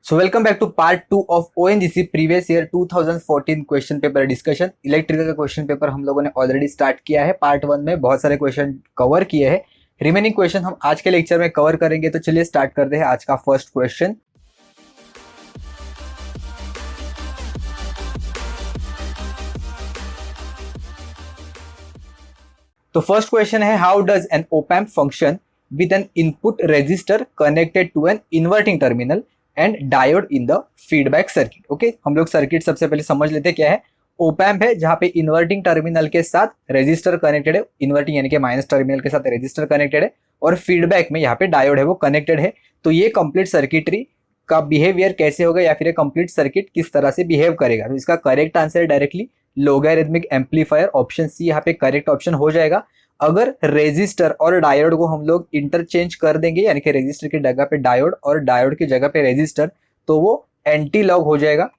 So welcome back to part 2 of ONGC previous year 2014 question paper discussion. Electrical का question paper हम लोगों ने already start किया है। पार्ट 1 में बहुत सारे क्वेश्चन कवर किए हैं। रिमेनिंग क्वेश्चन हम आज के लेक्चर में कवर करेंगे। तो चलिए स्टार्ट करते हैं आज का फर्स्ट क्वेश्चन। तो फर्स्ट क्वेश्चन है, how does an op amp function with an input resistor connected to an inverting terminal and diode in the feedback circuit. Okay, हम लोग सर्किट सबसे पहले समझ लेते हैं क्या है। ओपैम्प है जहां पे इन्वर्टिंग टर्मिनल के साथ रेजिस्टर कनेक्टेड है, इन्वर्टिंग यानी कि माइनस टर्मिनल के साथ रेजिस्टर कनेक्टेड है, और फीडबैक में यहाँ पे डायोड है वो कनेक्टेड है। तो ये कंप्लीट सर्किटरी का बिहेवियर कैसे होगा या फिर कंप्लीट सर्किट किस तरह से बिहेव करेगा। तो इसका करेक्ट आंसर है directly logarithmic amplifier, option C यहाँ पे करेक्ट ऑप्शन हो जाएगा। अगर रेजिस्टर और डायोड को हम लोग इंटरचेंज कर देंगे, यानी कि रेजिस्टर की जगह पे डायोड और डायोड की जगह पे रेजिस्टर, तो वो एंटी लॉग हो जाएगा,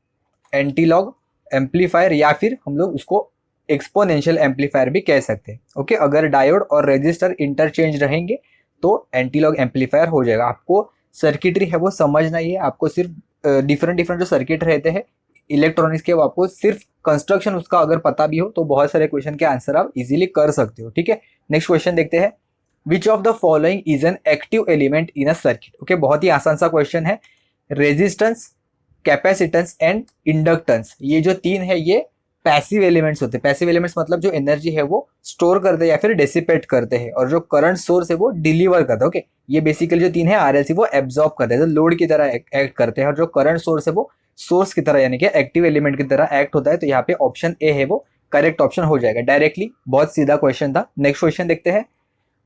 एंटी लॉग एम्पलीफायर, या फिर हम लोग उसको एक्सपोनेंशियल एम्पलीफायर भी कह सकते हैं। ओके, अगर डायोड और रेजिस्टर इंटरचेंज रहेंगे तो एंटी लॉग एम्पलीफायर हो जाएगा। आपको सर्किटरी है वो समझना ही है। आपको सिर्फ डिफरेंट जो सर्किट रहते हैं इलेक्ट्रॉनिक्स के, वो आपको सिर्फ कंस्ट्रक्शन उसका अगर पता भी हो तो बहुत सारे क्वेश्चन के आंसर आप इजीली कर सकते हो। ठीक है, नेक्स्ट क्वेश्चन देखते हैं। Which of the following is an active element in a circuit. Okay, बहुत ही आसान सा क्वेश्चन है। रेजिस्टेंस, कैपेसिटेंस एंड इंडक्टेंस, ये जो तीन है ये पैसिव एलिमेंट्स होते हैं। पैसिव एलिमेंट्स मतलब जो एनर्जी है वो स्टोर करते हैं या फिर डेसिपेट करते हैं, और जो करंट सोर्स है वो डिलीवर करता है। ओके, ये बेसिकली जो तीन है आरएलसी वो एब्जॉर्ब करते हैं, तो लोड की तरह एक्ट करते हैं, और जो करंट सोर्स है वो सोर्स की तरह यानी कि एक्टिव एलिमेंट की तरह एक्ट होता है। तो यहाँ पे ऑप्शन ए है वो करेक्ट ऑप्शन हो जाएगा डायरेक्टली। बहुत सीधा क्वेश्चन था। नेक्स्ट क्वेश्चन देखते हैं।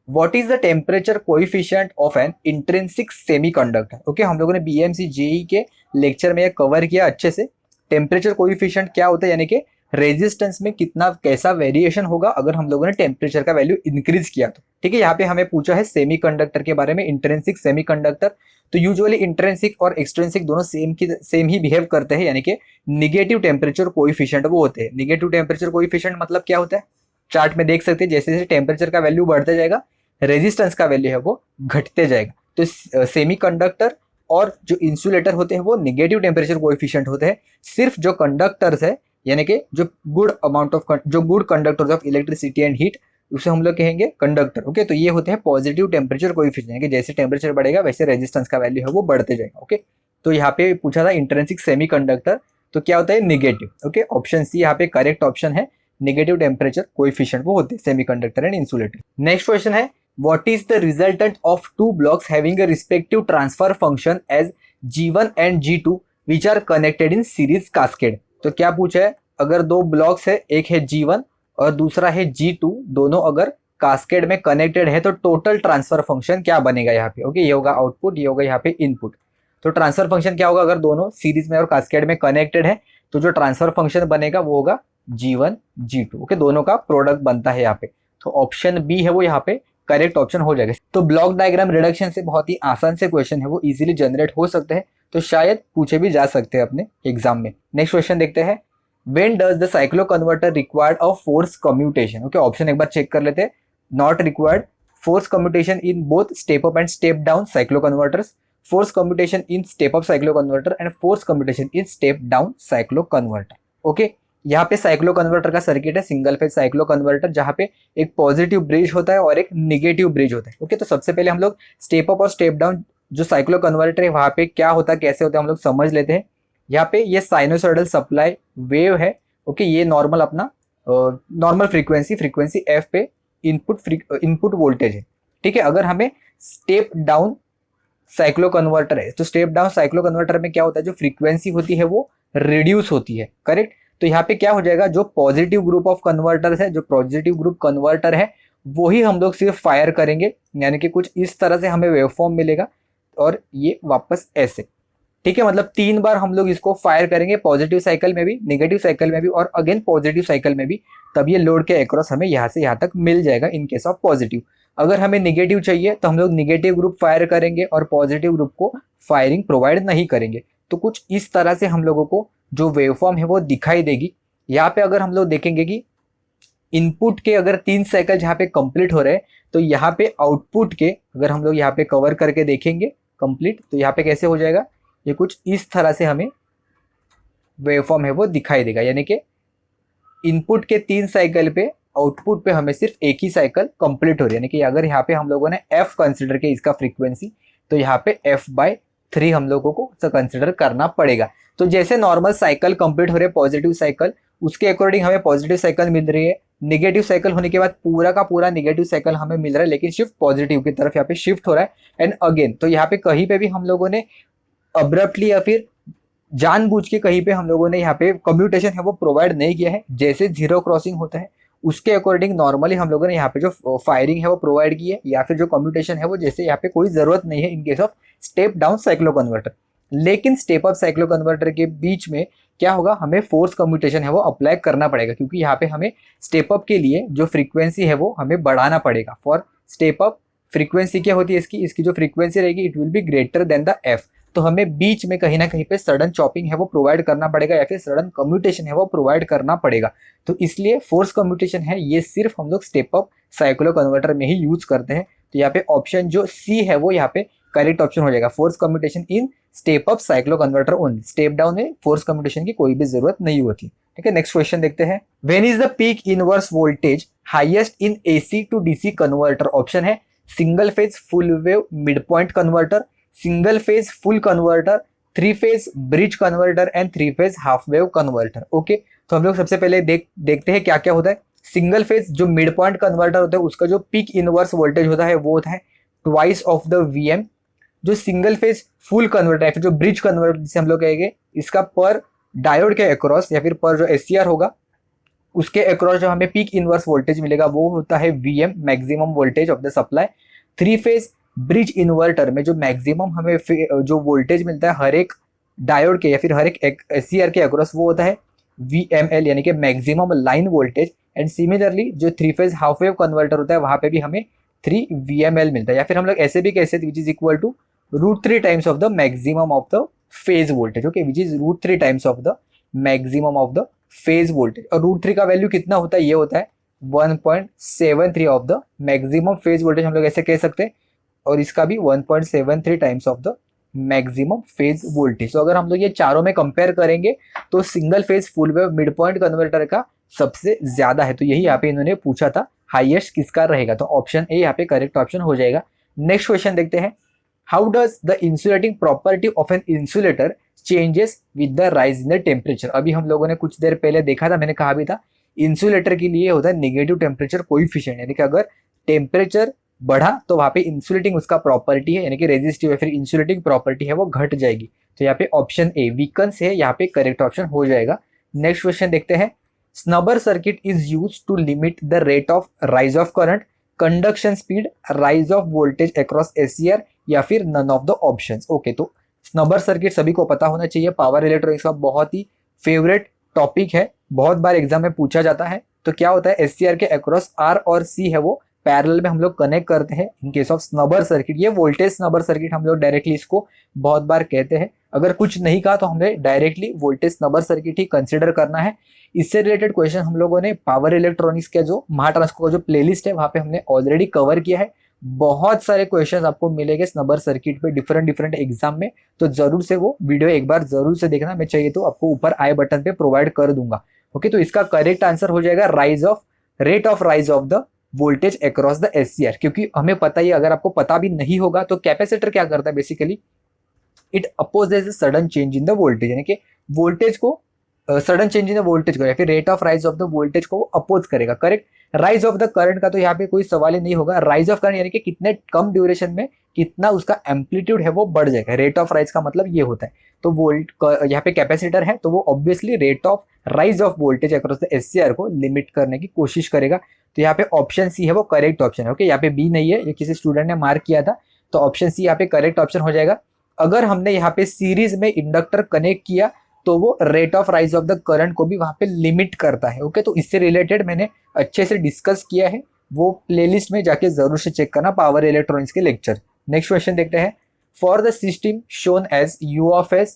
What is the temperature coefficient of N intrinsic semiconductor. Okay, हम लोगों ने बीएमसी जेई के लेक्चर में ये कवर किया अच्छे से। टेम्परेचर कोएफिशिएंट क्या होता है, यानी कि रेजिस्टेंस में कितना कैसा वेरिएशन होगा अगर हम लोगों ने टेम्परेचर का वैल्यू इंक्रीज किया तो। ठीक है, यहाँ पे हमें पूछा है सेमीकंडक्टर के बारे में, इंट्रिंसिक सेमीकंडक्टर। तो यूजुअली इंट्रिंसिक और एक्सट्रिंसिक दोनों सेम ही बिहेव करते हैं, यानी कि निगेटिव टेम्परेचर कोएफिशिएंट वो होते हैं। निगेटिव टेम्परेचर कोएफिशिएंट मतलब क्या होता है, चार्ट में देख सकते हैं, जैसे जैसे टेम्परेचर का वैल्यू बढ़ता जाएगा रेजिस्टेंस का वैल्यू है वो घटते जाएगा। तो सेमीकंडक्टर और जो इंसुलेटर होते हैं वो निगेटिव टेम्परेचर कोएफिशिएंट होते हैं। सिर्फ जो कंडक्टर्स है, यानी कि जो good conductors of electricity and heat, उसे हम लोग कहेंगे कंडक्टर। ओके, तो ये होते हैं पॉजिटिव टेम्परेचर कोएफिशिएंट, कि जैसे टेम्परेचर बढ़ेगा वैसे रेजिस्टेंस का वैल्यू है वो बढ़ते जाएगा। ओके, तो यहाँ पे पूछा था इंट्रिंसिक सेमीकंडक्टर, तो क्या होता है निगेटिव। ओके, ऑप्शन सी यहाँ पे करेक्ट ऑप्शन है। निगेटिव टेम्परेचर कोएफिशिएंट वो होते हैं semiconductor and insulator. Next question है, what is the resultant of two blocks having a respective transfer function as G1 and G2 which are connected in series cascade। तो क्या पूछा है, अगर दो ब्लॉक्स है, एक है G1 और दूसरा है G2, दोनों अगर कास्केड में कनेक्टेड है तो टोटल ट्रांसफर फंक्शन क्या बनेगा यहाँ पे। ओके, ये होगा आउटपुट, ये होगा यहाँ पे इनपुट। तो ट्रांसफर फंक्शन क्या होगा, अगर दोनों सीरीज में और कास्केड में कनेक्टेड है तो जो ट्रांसफर फंक्शन बनेगा वो होगा G1 G2। ओके, दोनों का प्रोडक्ट बनता है यहाँ पे। तो ऑप्शन बी है वो यहाँ पे करेक्ट ऑप्शन हो जाएगा। तो ब्लॉक डायग्राम रिडक्शन से बहुत ही आसान से क्वेश्चन है वो इजीली जनरेट हो सकते हैं, तो शायद पूछे भी जा सकते हैं अपने एग्जाम में। नेक्स्ट क्वेश्चन देखते हैं। When does the cyclo converter required a force commutation. Okay, option एक बार चेक कर लेते हैं। Not required force commutation in both step up and step down cyclo converters, force commutation in step up cyclo converter and force commutation in step down cyclo converter. Okay, यहाँ पे cyclo converter का circuit है, single phase cyclo converter, जहाँ पे एक positive bridge होता है और एक निगेटिव ब्रिज होता है। ओके, तो सबसे पहले हम लोग स्टेप अप और स्टेप डाउन जो साइक्लो कन्वर्टर है वहाँ पे क्या होता है, कैसे होता है, हम लोग समझ लेते हैं। यहाँ पे ये साइनोसॉइडल सप्लाई वेव है। ओके, ये नॉर्मल अपना नॉर्मल फ्रीक्वेंसी एफ पे इनपुट वोल्टेज है। ठीक है, अगर हमें स्टेप डाउन साइक्लो कन्वर्टर है तो स्टेप डाउन साइक्लो कन्वर्टर में क्या होता है, जो फ्रीक्वेंसी होती है वो रिड्यूस होती है। करेक्ट, तो यहाँ पे क्या हो जाएगा, जो पॉजिटिव ग्रुप ऑफ कन्वर्टर्स है, जो पॉजिटिव ग्रुप कन्वर्टर है वही हम लोग सिर्फ फायर करेंगे, यानी कि कुछ इस तरह से हमें वेवफॉर्म मिलेगा और ये वापस ऐसे। ठीक है, मतलब 3 बार हम लोग इसको फायर करेंगे, पॉजिटिव साइकिल में भी, नेगेटिव साइकिल में भी और अगेन पॉजिटिव साइकिल में भी, तब ये लोड के अक्रॉस हमें यहाँ से यहाँ तक मिल जाएगा इन केस ऑफ पॉजिटिव। अगर हमें नेगेटिव चाहिए तो हम लोग नेगेटिव ग्रुप फायर करेंगे और पॉजिटिव ग्रुप को फायरिंग प्रोवाइड नहीं करेंगे। तो कुछ इस तरह से हम लोगों को जो वेवफॉर्म है वो दिखाई देगी। यहाँ पे अगर हम लोग देखेंगे कि इनपुट के अगर 3 साइकिल जहाँ पे कंप्लीट हो रहे हैं, तो यहाँ पे आउटपुट के अगर हम लोग यहाँ पे कवर करके देखेंगे कंप्लीट, तो यहाँ पे कैसे हो जाएगा, ये कुछ इस तरह से हमें वेवफॉर्म है वो दिखाई देगा, यानी कि इनपुट के 3 साइकिल पे आउटपुट पे हमें सिर्फ एक ही साइकिल कंप्लीट हो रही है, यानी कि अगर यहाँ पे हम लोगों ने f कंसिडर किया इसका फ्रीक्वेंसी, तो यहाँ पे f/3 हम लोगों को कंसिडर करना पड़ेगा। तो जैसे नॉर्मल साइकिल कंप्लीट हो रहे हैं पॉजिटिव साइकिल, उसके अकॉर्डिंग हमें पॉजिटिव साइकिल मिल रही है, नेगेटिव साइकिल होने के बाद पूरा का पूरा नेगेटिव साइकिल हमें मिल रहा है, लेकिन शिफ्ट पॉजिटिव की तरफ यहाँ पे शिफ्ट हो रहा है। एंड अगेन तो यहाँ पे कहीं पे भी हम लोगों ने अब्रप्टली या फिर जानबूझ के कहीं पे हम लोगों ने यहाँ पे कम्यूटेशन है वो प्रोवाइड नहीं किया है। जैसे जीरो क्रॉसिंग होता है उसके अकॉर्डिंग नॉर्मली हम लोगों ने यहाँ पे जो फायरिंग है वो प्रोवाइड की है, या फिर जो कम्यूटेशन है वो जैसे यहाँ पे कोई जरूरत नहीं है in case of step down cyclo converter. लेकिन स्टेप अप साइक्लो कन्वर्टर के बीच में क्या होगा, हमें फोर्स कम्यूटेशन है वो अप्लाई करना पड़ेगा, क्योंकि यहाँ पे हमें स्टेप अप के लिए जो फ्रीक्वेंसी है वो हमें बढ़ाना पड़ेगा। फॉर स्टेप अप फ्रीक्वेंसी क्या होती है इसकी जो फ्रीक्वेंसी रहेगी it will be greater than the F. तो हमें बीच में कहीं ना कहीं पे सडन चॉपिंग है वो प्रोवाइड करना पड़ेगा, या फिर सडन कम्यूटेशन है वो प्रोवाइड करना पड़ेगा। तो इसलिए फोर्स कम्यूटेशन है ये सिर्फ हम लोग स्टेप अप साइक्लो कन्वर्टर में ही यूज करते हैं। तो यहाँ पे ऑप्शन जो सी है वो यहाँ पे करेक्ट ऑप्शन हो जाएगा, force commutation in step up cyclo converter only. Step down में फोर्स कम्यूटेशन की कोई भी जरूरत नहीं होती। ठीक है, नेक्स्ट क्वेश्चन देखते हैं। When is the peak inverse voltage highest in AC to DC converter? Option है single phase full wave mid point converter, single phase full converter, 3 phase bridge converter and 3 phase half wave converter. Okay, तो हम लोग सबसे पहले देखते हैं क्या क्या होता है। सिंगल फेज जो मिड पॉइंट कन्वर्टर होता है उसका जो पीक इनवर्स वोल्टेज होता है वो होता है ट्वाइस ऑफ द वीएम। जो सिंगल फेज फुल कन्वर्टर या फिर जो ब्रिज कन्वर्टर जिसे हम लोग कहेंगे, इसका पर डायोड के अक्रॉस या फिर पर जो एससीआर होगा उसके अक्रॉस जो हमें पीक इनवर्स वोल्टेज मिलेगा वो होता है VM, maximum voltage of the supply. 3 phase bridge inverter में जो मैक्सिमम हमें जो वोल्टेज मिलता है हर एक डायोड के या फिर हर एक एससीआर के अक्रॉस वो होता है VML, यानी कि maximum line voltage. And similarly जो 3 फेज हाफ वेव कन्वर्टर होता है वहां पे भी हमें 3 VML मिलता है, या फिर हम लोग ऐसे भी कह सकते which is equal to √3 times of the maximum of the phase voltage. Okay, which is √3 times of the maximum of the phase voltage. और √3 का वैल्यू कितना होता है, ये होता है 1.73 of the maximum phase voltage, हम लोग ऐसे कह सकते हैं। और इसका भी 1.73 times of the maximum phase voltage. तो अगर हम लोग ये चारों में कंपेयर करेंगे तो single phase full wave mid point converter का सबसे ज्यादा है। तो यही यहाँ पे इन्होंने पूछा था हाईएस्ट किसका रहेगा, तो ऑप्शन ए यहाँ पे करेक्ट ऑप्शन हो जाएगा। नेक्स्ट क्वेश्चन देखते हैं। How does the insulating property of an insulator changes with the rise in the temperature? अभी हम लोगों ने कुछ देर पहले देखा था, मैंने कहा भी था इंसुलेटर के लिए होता है नेगेटिव टेम्परेचर कोएफिशिएंट, यानी कि अगर टेम्परेचर बढ़ा तो वहां पे इंसुलेटिंग उसका प्रॉपर्टी है, यानी कि रेजिस्टिव या फिर इंसुलेटिंग प्रॉपर्टी है वो घट जाएगी। तो यहाँ पे ऑप्शन ए वीकन्स है, यहाँ पे करेक्ट ऑप्शन हो जाएगा। नेक्स्ट क्वेश्चन देखते हैं। Snubber circuit is use to limit the rate of rise of current, conduction speed, rise of voltage across SCR, या फिर none of the options. Okay, तो स्नबर सर्किट सभी को पता होना चाहिए, पावर इलेक्ट्रॉनिक्स का बहुत ही फेवरेट टॉपिक है, बहुत बार एग्जाम में पूछा जाता है। तो क्या होता है, एससीआर के अक्रॉस आर और सी है वो पैरेलल में हम लोग कनेक्ट करते हैं इन केस ऑफ स्नबर सर्किट। ये वोल्टेज स्नबर सर्किट हम लोग डायरेक्टली इसको बहुत बार कहते हैं। अगर कुछ नहीं कहा तो हमें डायरेक्टली वोल्टेज स्नबर सर्किट ही कंसिडर करना है। इससे रिलेटेड क्वेश्चन हम लोगों ने पावर इलेक्ट्रॉनिक्स का जो महाट्रांसको का जो प्लेलिस्ट है वहां पे हमने ऑलरेडी कवर किया है। बहुत सारे क्वेश्चन आपको मिलेंगे स्नबर सर्किट पे डिफरेंट एग्जाम में, तो जरूर से वो वीडियो एक बार जरूर से देखना। मैं चाहिए तो आपको ऊपर आई बटन पे प्रोवाइड कर दूंगा। ओके, तो इसका करेक्ट आंसर हो जाएगा rate of rise of the voltage across the SCR. क्योंकि हमें पता ही, अगर आपको पता भी नहीं होगा तो कैपेसिटर क्या करता है basically, it opposes the sudden change in the voltage, यानी कि वोल्टेज को sudden change in the voltage को या फिर rate of rise of the voltage को अपोज करेगा। Correct. Rise of the current का तो यहाँ पे कोई सवाल ही नहीं होगा। राइज ऑफ करंट यानी कि कितने कम ड्यूरेशन में कितना उसका एम्पलीट्यूड है वो बढ़ जाएगा। रेट ऑफ राइज का मतलब ये होता है। तो वोल्ट यहाँ पे कैपेसिटर है तो वो obviously rate of rise of voltage across the SCR को लिमिट करने की कोशिश करेगा। तो यहाँ पे ऑप्शन सी है वो करेक्ट ऑप्शन है। ओके, यहाँ पे बी नहीं है, ये किसी स्टूडेंट ने मार्क किया था, तो ऑप्शन सी यहाँ पे करेक्ट ऑप्शन हो जाएगा। अगर हमने यहाँ पे सीरीज में इंडक्टर कनेक्ट किया तो वो rate of rise of the current को भी वहां पे लिमिट करता है। ओके, तो इससे रिलेटेड मैंने अच्छे से डिस्कस किया है, वो प्लेलिस्ट में जाके जरूर से चेक करना, पावर इलेक्ट्रॉनिक्स के लेक्चर। नेक्स्ट क्वेश्चन देखते हैं। For the system shown as U of S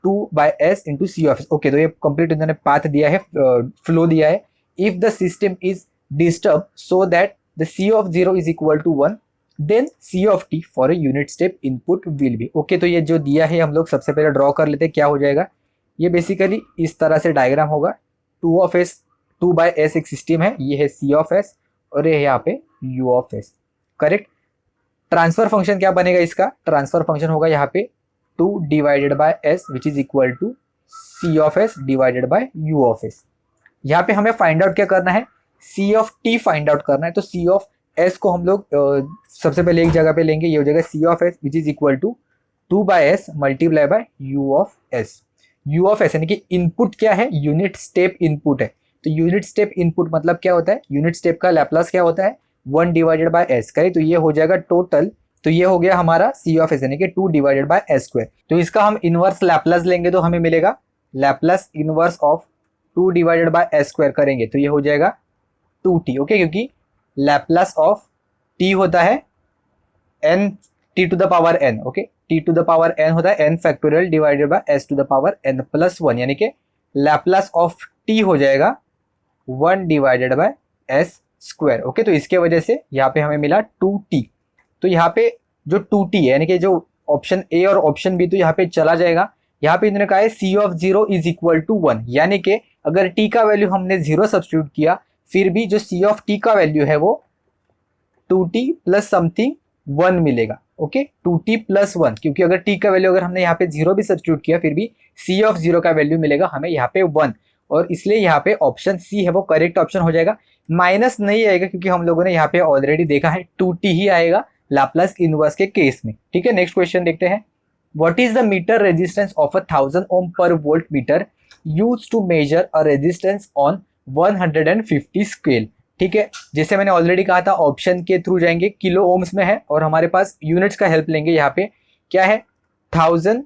2/S into C of S। Okay, तो ये कंप्लीट इन्होंने पाथ दिया है, फ्लो दिया है। If the system is disturb so that the C of 0 is equal to 1, then C of T for a unit step input will be. Okay, तो ये जो दिया है हम लोग सबसे पहले ड्रॉ कर लेते हैं, क्या हो जाएगा, ये बेसिकली इस तरह से डायग्राम होगा। Two of S, two by S एक सिस्टम है, ये है सी ऑफ एस और ये है यहाँ पे U of S. Correct. Transfer function क्या बनेगा इसका, ट्रांसफर फंक्शन होगा यहाँ पे 2 divided by S which is equal to C of S divided by U of S. यहाँ पे हमें फाइंड आउट क्या करना है, C of T find out करना है। तो सी ऑफ एस को हम लोग सबसे पहले एक जगह पे लेंगे, ये हो जाएगा C of S which is equal to 2 by S multiply by U of S. U of S यानी कि इनपुट क्या है, यूनिट स्टेप इनपुट है। तो यूनिट स्टेप इनपुट मतलब क्या होता है, यूनिट स्टेप का लैप्लास क्या होता है, 1 डिवाइडेड बाय एस। करेक्ट। तो ये हो जाएगा टोटल, तो ये हो गया हमारा सी ऑफ एस यानी कि 2 डिवाइडेड बाय एस स्क्वायर। तो इसका हम इनवर्स लैप्लास लेंगे तो हमें मिलेगा Laplace inverse of 2 divided by S square करेंगे तो ये हो जाएगा 2t। ओके, क्योंकि लैप्लास ऑफ t होता है n t to the power n। Okay, t to the power n होता है n factorial divided by s to the power n plus 1, यानी कि लैप्लास ऑफ t हो जाएगा 1 divided by s square. Okay, तो इसके वजह से यहाँ पे हमें मिला 2t। तो यहाँ पे जो 2t है यानी कि जो ऑप्शन ए और ऑप्शन बी तो यहाँ पे चला जाएगा। यहाँ पे इन्होंने कहा है C of 0 is equal to 1, यानी कि अगर t का वैल्यू हमने 0 सब्स्टिट्यूट किया फिर भी जो सी ऑफ t का वैल्यू है वो 2t प्लस समथिंग 1 मिलेगा। ओके, 2t प्लस 1, क्योंकि अगर t का वैल्यू अगर हमने यहाँ पे 0 भी सब्स्टिट्यूट किया फिर भी सी ऑफ 0 का वैल्यू मिलेगा हमें यहाँ पे 1, और इसलिए यहाँ पे ऑप्शन सी है वो करेक्ट ऑप्शन हो जाएगा। माइनस नहीं आएगा क्योंकि हम लोगों ने यहाँ पे ऑलरेडी देखा है 2t ही आएगा लाप्लास इनवर्स के केस में। ठीक है, नेक्स्ट क्वेश्चन देखते हैं। What is the meter resistance of a 1000 ohm per volt meter used to measure a resistance on 150 scale. ठीक है, जैसे मैंने ऑलरेडी कहा था ऑप्शन के थ्रू जाएंगे, किलो ओम्स में है और हमारे पास यूनिट्स का हेल्प लेंगे। यहाँ पे क्या है, 1000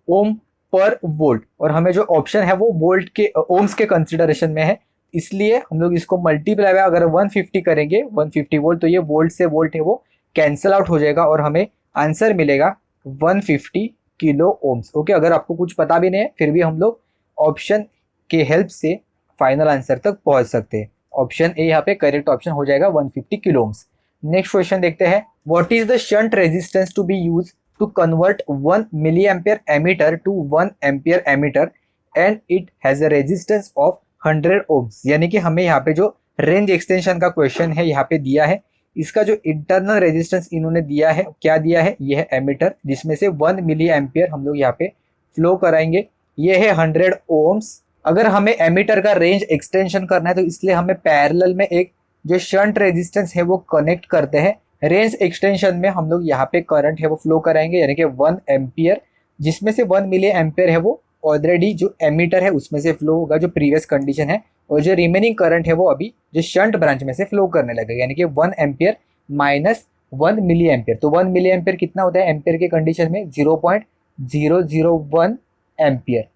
ओम पर वोल्ट, और हमें जो ऑप्शन है वो वोल्ट के ओम्स के कंसिडरेशन में है, इसलिए हम लोग इसको मल्टीप्लाई में अगर 150 करेंगे 150 वोल्ट तो ये वोल्ट से वोल्ट है वो कैंसिल आउट हो जाएगा और हमें आंसर मिलेगा 150 किलो ओम्स। ओके, अगर आपको कुछ पता भी नहीं है फिर भी हम लोग ऑप्शन के हेल्प से फाइनल आंसर तक पहुंच सकते हैं। ऑप्शन ए यहाँ पे करेक्ट ऑप्शन हो जाएगा 150 किलो ओम्स। नेक्स्ट क्वेश्चन देखते हैं। What is the shunt resistance to be use to convert 1 milliampere ammeter to 1 ampere ammeter and it has a resistance of 100 ohms। यानी कि हमें यहाँ पे जो रेंज एक्सटेंशन का क्वेश्चन है यहाँ पे दिया है, इसका जो इंटरनल रेजिस्टेंस इन्होंने दिया है क्या दिया है, ये है एमीटर जिसमें से 1 मिली एम्पियर हम लोग यहाँ पे फ्लो कराएंगे, ये है 100 ohms। अगर हमें एमीटर का रेंज एक्सटेंशन करना है तो इसलिए हमें पैरेलल में एक जो शंट रेजिस्टेंस है वो कनेक्ट करते हैं। रेंज एक्सटेंशन में हम लोग यहाँ पे करंट है वो फ्लो कराएंगे यानी कि 1 एम्पियर, जिसमें से 1 मिली एम्पियर है वो ऑलरेडी जो एमीटर है उसमें से फ्लो होगा जो प्रीवियस कंडीशन है, और जो रिमेनिंग करंट है वो अभी जो शंट ब्रांच में से फ्लो करने लगेगा यानी कि 1 एम्पियर माइनस 1 मिली एम्पियर। तो 1 मिली एम्पियर कितना होता है एम्पियर के कंडीशन में 0.001 एम्पियर।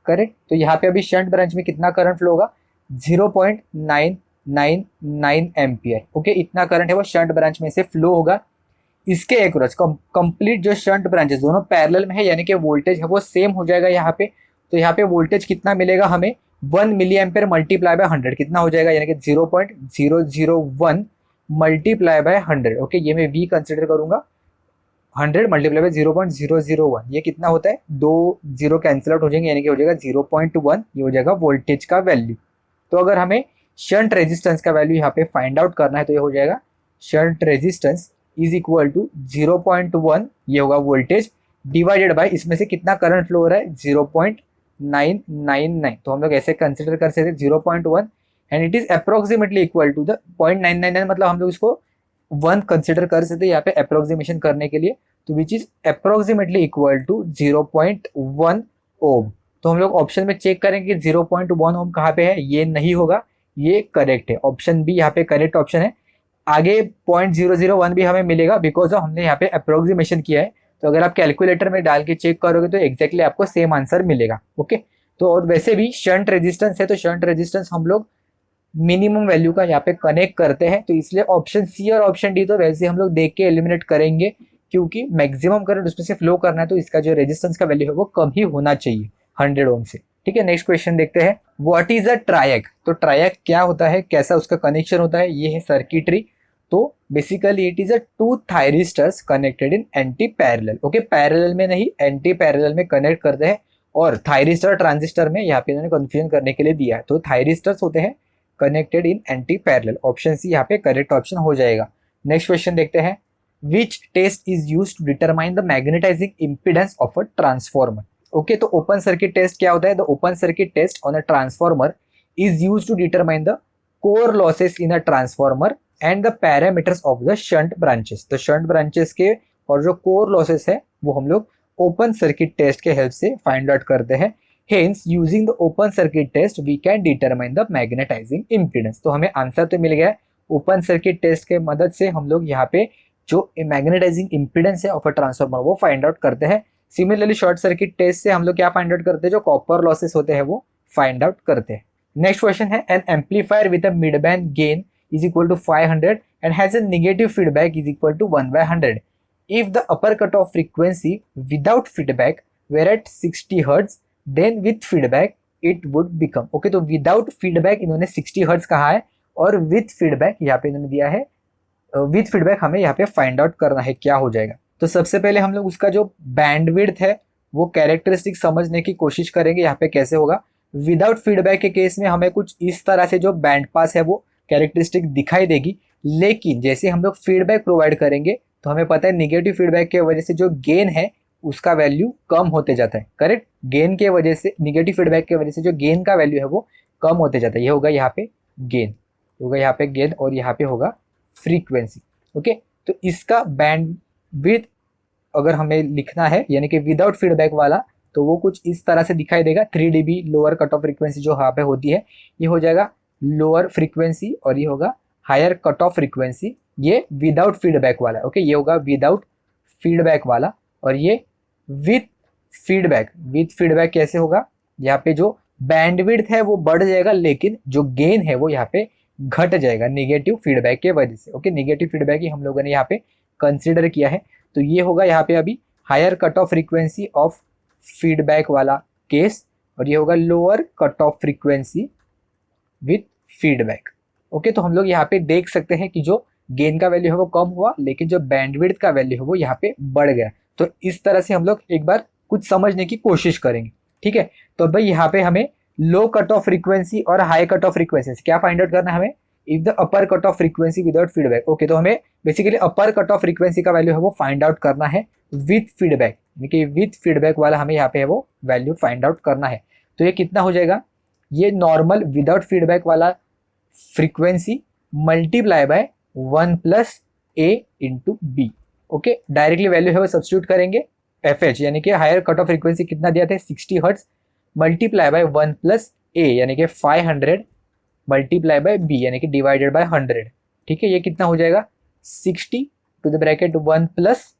करेक्ट। तो यहाँ पे अभी शंट ब्रांच में कितना करंट फ्लो होगा 0.999 एम्पियर। ओके, इतना करंट है वो शंट ब्रांच में से फ्लो होगा। इसके एक्रॉस कंप्लीट जो शंट ब्रांचेस दोनों पैरेलल में है यानी कि वोल्टेज है वो सेम हो जाएगा यहाँ पे। तो यहाँ पे वोल्टेज कितना मिलेगा हमें 1 मिली एम्पियर मल्टीप्लाई बाय 100 कितना हो जाएगा यानी कि 0.001 मल्टीप्लाई बाय 100। ओके, ये मैं V कंसिडर करूंगा, 100 मल्टीप्लाई बाय 0.001 ये कितना होता है, 2 जीरो कैंसिल आउट हो जाएंगे यानी कि हो जाएगा 0.1, ये हो जाएगा वोल्टेज का वैल्यू। तो अगर हमें शंट रेजिस्टेंस का वैल्यू यहाँ पे फाइंड आउट करना है तो ये हो जाएगा shunt resistance is equal to 0.1, ये होगा वोल्टेज डिवाइडेड बाय इसमें से कितना करंट फ्लो हो रहा है 0.999। तो हम लोग ऐसे कंसिडर कर सकते हैं 0.1 and it is approximately equal to the 0.999, मतलब हम लोग इसको 1 कंसिडर कर सकते हैं यहाँ पे अप्रोक्सीमेशन करने के लिए, तो which is approximately equal to 0.1 ohm. तो हम लोग ऑप्शन में चेक करेंगे कि 0.1 ओम कहाँ पे है, ये नहीं होगा, ये करेक्ट है, ऑप्शन बी यहाँ पे करेक्ट ऑप्शन है। आगे 0.001 भी हमें मिलेगा बिकॉज हमने यहाँ पे अप्रोक्सीमेशन किया है। तो अगर आप कैलकुलेटर में डाल के चेक करोगे तो एग्जैक्टली आपको सेम आंसर मिलेगा। ओके, तो और वैसे भी शंट रेजिस्टेंस है तो शंट रेजिस्टेंस हम लोग मिनिमम वैल्यू का यहाँ पे कनेक्ट करते हैं, तो इसलिए ऑप्शन सी और ऑप्शन डी तो वैसे हम लोग देख के एलिमिनेट करेंगे क्योंकि मैक्सिमम करंट उसमें से फ्लो करना है तो इसका जो रेजिस्टेंस का वैल्यू है वो कम ही होना चाहिए 100 ओम से। ठीक है, नेक्स्ट क्वेश्चन देखते हैं। What is a ट्रायक। तो ट्रायक क्या होता है, कैसा उसका कनेक्शन होता है, ये है सर्किटरी। तो basically it is a two thyristors connected in anti parallel. Okay, parallel में नहीं, एंटी पैरेलल में कनेक्ट करते हैं। और थायरिस्टर ट्रांजिस्टर में यहाँ पे इन्होंने कंफ्यूजन करने के लिए दिया है। तो थायरिस्टर्स होते हैं connected in anti parallel. Option C यहाँ पे करेक्ट ऑप्शन हो जाएगा। नेक्स्ट क्वेश्चन देखते हैं, which test is use to determine the magnetising impedance of a transformer. Okay, तो ओपन सर्किट टेस्ट क्या होता है? The open circuit test on a transformer is used to determine the core losses in a transformer and the parameters of the shunt branches। तो shunt branches के और जो core losses है वो हम लोग ओपन सर्किट टेस्ट के help से फाइंड आउट करते हैं। Hence, using the open circuit test, we can determine the magnetizing impedance। तो हमें आंसर तो मिल गया है। ओपन सर्किट टेस्ट के मदद से हम लोग यहाँ पे जो मैग्नेटाइजिंग इम्पीडेंस है ऑफ अ ट्रांसफॉर्मर वो फाइंड आउट करते हैं। सिमिलरली शॉर्ट सर्किट टेस्ट से हम लोग क्या फाइंड आउट करते हैं? जो कॉपर लॉसेस होते हैं वो फाइंड आउट करते हैं। नेक्स्ट क्वेश्चन है, an amplifier with a mid band gain is equal to 500 and has a negative feedback is equal to 1/100 if the upper cutoff frequency without feedback were at 60 Hz, then with feedback it would become। Okay, तो without feedback इन्होंने 60 Hz कहा है और with feedback यहाँ पे इन्होंने दिया है, विथ फीडबैक हमें यहाँ पे फाइंड आउट करना है क्या हो जाएगा। तो सबसे पहले हम लोग उसका जो बैंडविड्थ है वो कैरेक्टरिस्टिक समझने की कोशिश करेंगे। यहाँ पे कैसे होगा? विदाउट फीडबैक के केस में हमें कुछ इस तरह से जो बैंड पास है वो कैरेक्टरिस्टिक दिखाई देगी, लेकिन जैसे हम लोग फीडबैक प्रोवाइड करेंगे तो हमें पता है निगेटिव फीडबैक के वजह से जो गेन है उसका वैल्यू कम होते जाता है। करेक्ट, गेन के वजह से, निगेटिव फीडबैक के वजह से जो गेन का वैल्यू है वो कम होते जाता है। ये होगा यहाँ पे गेन, होगा यहाँ पे गेन और यहाँ पे होगा फ्रीक्वेंसी। ओके, तो इसका बैंडविड्थ अगर हमें लिखना है यानी कि विदाउट फीडबैक वाला, तो वो कुछ इस तरह से दिखाई देगा। 3 dB lower cut off frequency जो यहाँ पे होती है ये हो जाएगा लोअर फ्रीक्वेंसी और ये होगा हायर कट ऑफ फ्रीक्वेंसी, ये विदाउट फीडबैक वाला। ओके, ये होगा विदाउट फीडबैक वाला और ये विथ फीडबैक। विथ फीडबैक कैसे होगा? यहाँ पे जो बैंडविड्थ है वो बढ़ जाएगा लेकिन जो गेन है वो यहाँ पे घट जाएगा नेगेटिव फीडबैक के वजह से। ओके, नेगेटिव फीडबैक ही हम लोगों ने यहाँ पे कंसिडर किया है। तो ये होगा यहाँ पे अभी higher cut off frequency of feedback वाला केस और ये होगा lower cut off frequency with feedback. Okay, तो हम लोग यहाँ पे देख सकते हैं कि जो गेन का वैल्यू है वो कम हुआ लेकिन जो बैंडविड्थ का वैल्यू है वो यहाँ पे बढ़ गया। तो इस तरह से हम लोग एक बार कुछ समझने की कोशिश करेंगे। ठीक है, तो भाई यहाँ पे हमें लो कट ऑफ फ्रीक्वेंसी और हाई कट ऑफ फ्रीक्वेंसी क्या फाइंड आउट करना है हमें? If the upper cut off frequency without feedback. Okay, तो हमें basically upper cut off frequency का वैल्यू है वो फाइंड आउट करना है विथ फीडबैक, यानी कि विथ फीडबैक वाला हमें यहाँ पे है वो वैल्यू फाइंड आउट करना है। तो ये कितना हो जाएगा? ये नॉर्मल विदाउट फीडबैक वाला frequency multiply by 1 + a × b। Okay, directly value है वो सब्स्टिट्यूट करेंगे fh, यानी कि हायर कट ऑफ फ्रीक्वेंसी कितना दिया था 60 Hz, मल्टीप्लाई बाय 1 + a यानी कि 500 मल्टीप्लाई बाय b यानी कि डिवाइडेड बाय 100। ठीक है, ये कितना हो जाएगा? 60 टू द ब्रैकेट 1 +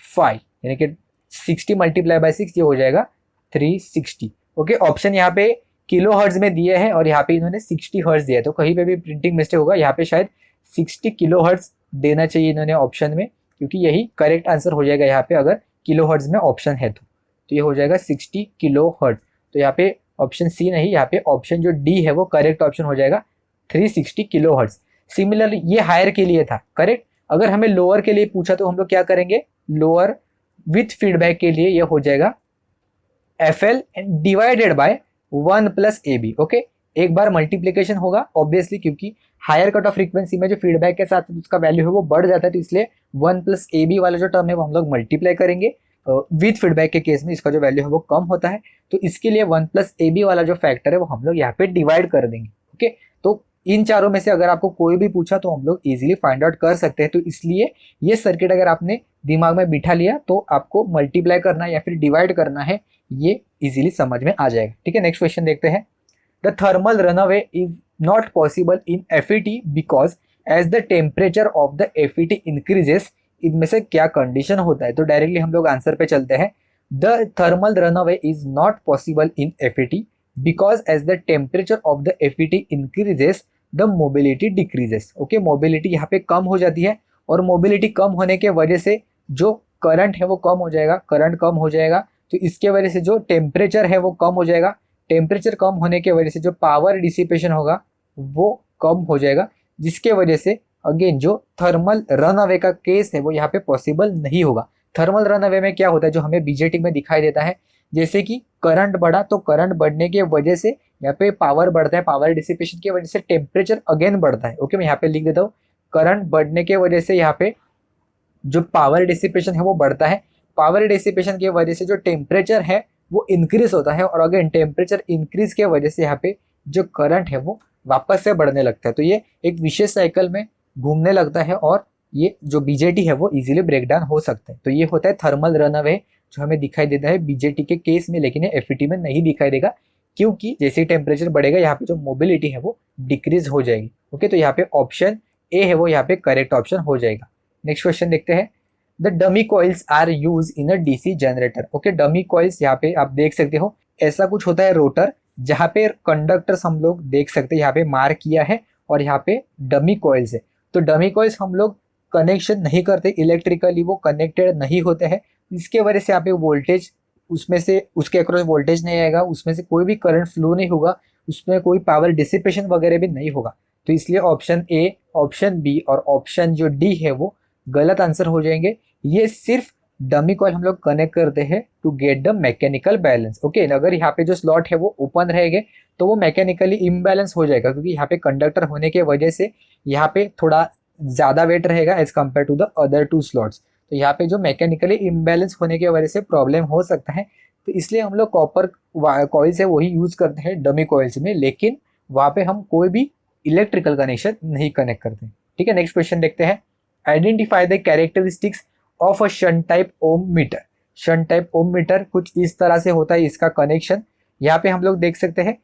5 यानी कि 60 मल्टीप्लाई बाय 6 ये हो जाएगा 360। ओके, ऑप्शन यहाँ पे किलो हर्ट्ज में दिए हैं और यहाँ पे इन्होंने 60 हर्ट्ज दिया है, तो कहीं पे भी प्रिंटिंग मिस्टेक होगा। यहाँ पे शायद 60 किलो हर्ट्ज देना चाहिए इन्होंने ऑप्शन में, क्योंकि यही करेक्ट आंसर हो जाएगा यहाँ पे अगर किलो हर्ट्ज में ऑप्शन है तो ये हो जाएगा 60 किलो हर्ट्ज। तो यहाँ पे ऑप्शन सी नहीं, यहाँ पे ऑप्शन जो डी है वो करेक्ट ऑप्शन हो जाएगा 360 किलो हर्ट्ज। सिमिलरली ये हायर के लिए था करेक्ट। अगर हमें लोअर के लिए पूछा तो हम लोग क्या करेंगे? लोअर विथ फीडबैक के लिए ये हो जाएगा FL and divided by 1 + AB। Okay, एक बार मल्टीप्लीकेशन होगा ऑब्वियसली, क्योंकि हायर कट ऑफ फ्रीक्वेंसी में जो फीडबैक के साथ उसका वैल्यू है वो बढ़ जाता है, तो इसलिए 1 + AB वाला जो टर्म है वो हम लोग मल्टीप्लाई करेंगे। विथ फीडबैक के केस में इसका जो वैल्यू है वो कम होता है, तो इसके लिए 1 + AB वाला जो फैक्टर है वो हम लोग यहाँ पे डिवाइड कर देंगे। ओके, तो इन चारों में से अगर आपको कोई भी पूछा तो हम लोग इजीली फाइंड आउट कर सकते हैं। तो इसलिए ये सर्किट अगर आपने दिमाग में बिठा लिया तो आपको मल्टीप्लाई करना या फिर डिवाइड करना है, ये इजीली समझ में आ जाएगा। ठीक है, नेक्स्ट क्वेश्चन देखते हैं। The thermal runaway is not possible in FET because as the temperature of the FET increases, इनमें से क्या कंडीशन होता है? तो डायरेक्टली हम लोग आंसर पे चलते हैं। The thermal runaway is not possible in FET because as the temperature of the FET increases the mobility decreases. Okay, mobility यहाँ पे कम हो जाती है और मोबिलिटी कम होने के वजह से जो करंट है वो कम हो जाएगा, करंट कम हो जाएगा, तो इसके वजह से जो टेम्परेचर है वो कम हो जाएगा। टेम्परेचर कम होने के वजह से जो पावर डिसिपेशन होगा वो कम हो जाएगा, जिसके वजह से अगेन जो थर्मल रन अवे का केस है वो यहाँ पे पॉसिबल नहीं होगा। थर्मल रन अवे में क्या होता है जो हमें बीजेटी में दिखाई देता है, जैसे कि करंट बढ़ा तो करंट बढ़ने की वजह से यहाँ पे पावर बढ़ता है, पावर डिसिपेशन की वजह से टेम्परेचर अगेन बढ़ता है। ओके, मैं यहाँ पे लिख देता हूँ, करंट बढ़ने की वजह से यहाँ पे जो पावर डिसिपेशन है वो बढ़ता है, पावर डिसिपेशन की वजह से जो टेम्परेचर है वो इंक्रीज होता है, और अगेन टेम्परेचर इंक्रीज की वजह से यहाँ पे जो करंट है वो वापस से बढ़ने लगता है। तो ये एक विशेष साइकिल में घूमने लगता है और ये जो बीजेटी है वो इजीली ब्रेक डाउन हो सकता है। तो ये होता है थर्मल रन अवे जो हमें दिखाई देता है बीजेटी के केस में, लेकिन ये एफईटी में नहीं दिखाई देगा, क्योंकि जैसे ही टेम्परेचर बढ़ेगा यहाँ पे जो मोबिलिटी है वो डिक्रीज हो जाएगी। ओके, तो यहाँ पे ऑप्शन ए है वो यहाँ पे करेक्ट ऑप्शन हो जाएगा। नेक्स्ट क्वेश्चन देखते हैं, the dummy coils are use in a DC generator. Okay, dummy coils यहाँ पे आप देख सकते हो, ऐसा कुछ होता है रोटर जहाँ पे कंडक्टर्स हम लोग देख सकते हैं, यहाँ पे मार्क किया है और यहाँ पे डमी कॉइल्स है। तो डमी कॉइल्स हम लोग कनेक्शन नहीं करते इलेक्ट्रिकली, वो कनेक्टेड नहीं होते हैं, इसके वजह से यहाँ पे वोल्टेज उसमें से उसके अक्रॉस वोल्टेज नहीं आएगा, उसमें से कोई भी करंट फ्लो नहीं होगा, उसमें कोई पावर डिसिपेशन वगैरह भी नहीं होगा। तो इसलिए ऑप्शन ए, ऑप्शन बी और ऑप्शन जो डी है वो गलत आंसर हो जाएंगे। ये सिर्फ डमी कॉइल हम लोग कनेक्ट करते हैं to get the mechanical balance. Okay, अगर यहाँ पे जो स्लॉट है वो ओपन रहेंगे तो वो मैकेनिकली इम्बैलेंस हो जाएगा, क्योंकि यहाँ पे कंडक्टर होने की वजह से यहाँ पे थोड़ा ज़्यादा वेट रहेगा as compared to the other two slots. तो यहाँ पे जो मैकेनिकली इम्बैलेंस होने की वजह से प्रॉब्लम हो सकता है, तो इसलिए हम लोग कॉपर कॉइल्स है वही यूज़ करते हैं डमी कॉइल्स में, लेकिन वहाँ पे हम कोई भी इलेक्ट्रिकल कनेक्शन नहीं कनेक्ट करते। ठीक है, नेक्स्ट क्वेश्चन देखते हैं, identify the characteristics of a shunt type ohm meter. Shunt type ohm meter कुछ इस तरह से होता है इसका कनेक्शन। यहाँ पे हम लोग देख सकते हैं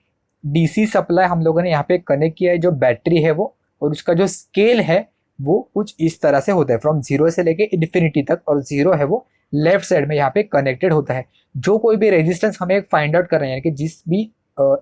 डीसी सप्लाई हम लोगों ने यहाँ पे कनेक्ट किया है, जो बैटरी है वो, और उसका जो स्केल है वो कुछ इस तरह से होता है फ्रॉम जीरो से लेके इन्फिनिटी तक, और जीरो है वो लेफ्ट साइड में यहाँ पे कनेक्टेड होता है। जो कोई भी रेजिस्टेंस हमें फाइंड आउट कर रहे हैं, यानी कि जिस भी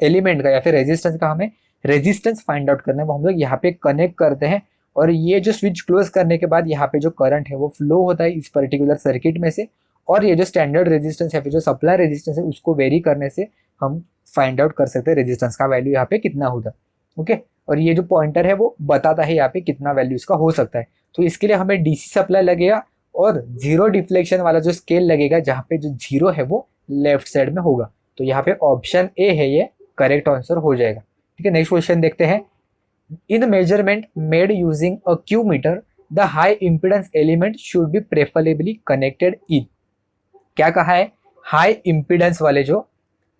एलिमेंट का या फिर रेजिस्टेंस का हमें रेजिस्टेंस फाइंड आउट करना है वो हम लोग यहाँ पे कनेक्ट करते हैं, और ये जो स्विच क्लोज करने के बाद यहाँ पे जो करंट है वो फ्लो होता है इस पर्टिकुलर सर्किट में से, और ये जो स्टैंडर्ड रेजिस्टेंस या फिर जो सप्लाई रेजिस्टेंस है उसको वेरी करने से हम फाइंड आउट कर सकते हैं रेजिस्टेंस का वैल्यू यहाँ पे कितना होगा। ओके, और ये जो पॉइंटर है वो बताता है यहाँ पे कितना वैल्यू इसका हो सकता है। तो इसके लिए हमें डीसी सप्लाई लगेगा और जीरो डिफ्लेक्शन वाला जो स्केल लगेगा, जहाँ पे जो जीरो है वो लेफ्ट साइड में होगा। तो यहाँ पे ऑप्शन ए है ये करेक्ट आंसर हो जाएगा। ठीक है, नेक्स्ट क्वेश्चन देखते हैं, in measurement made using a Q meter the high impedance element should be preferably connected in. क्या कहा है, हाई इम्पिडेंस वाले जो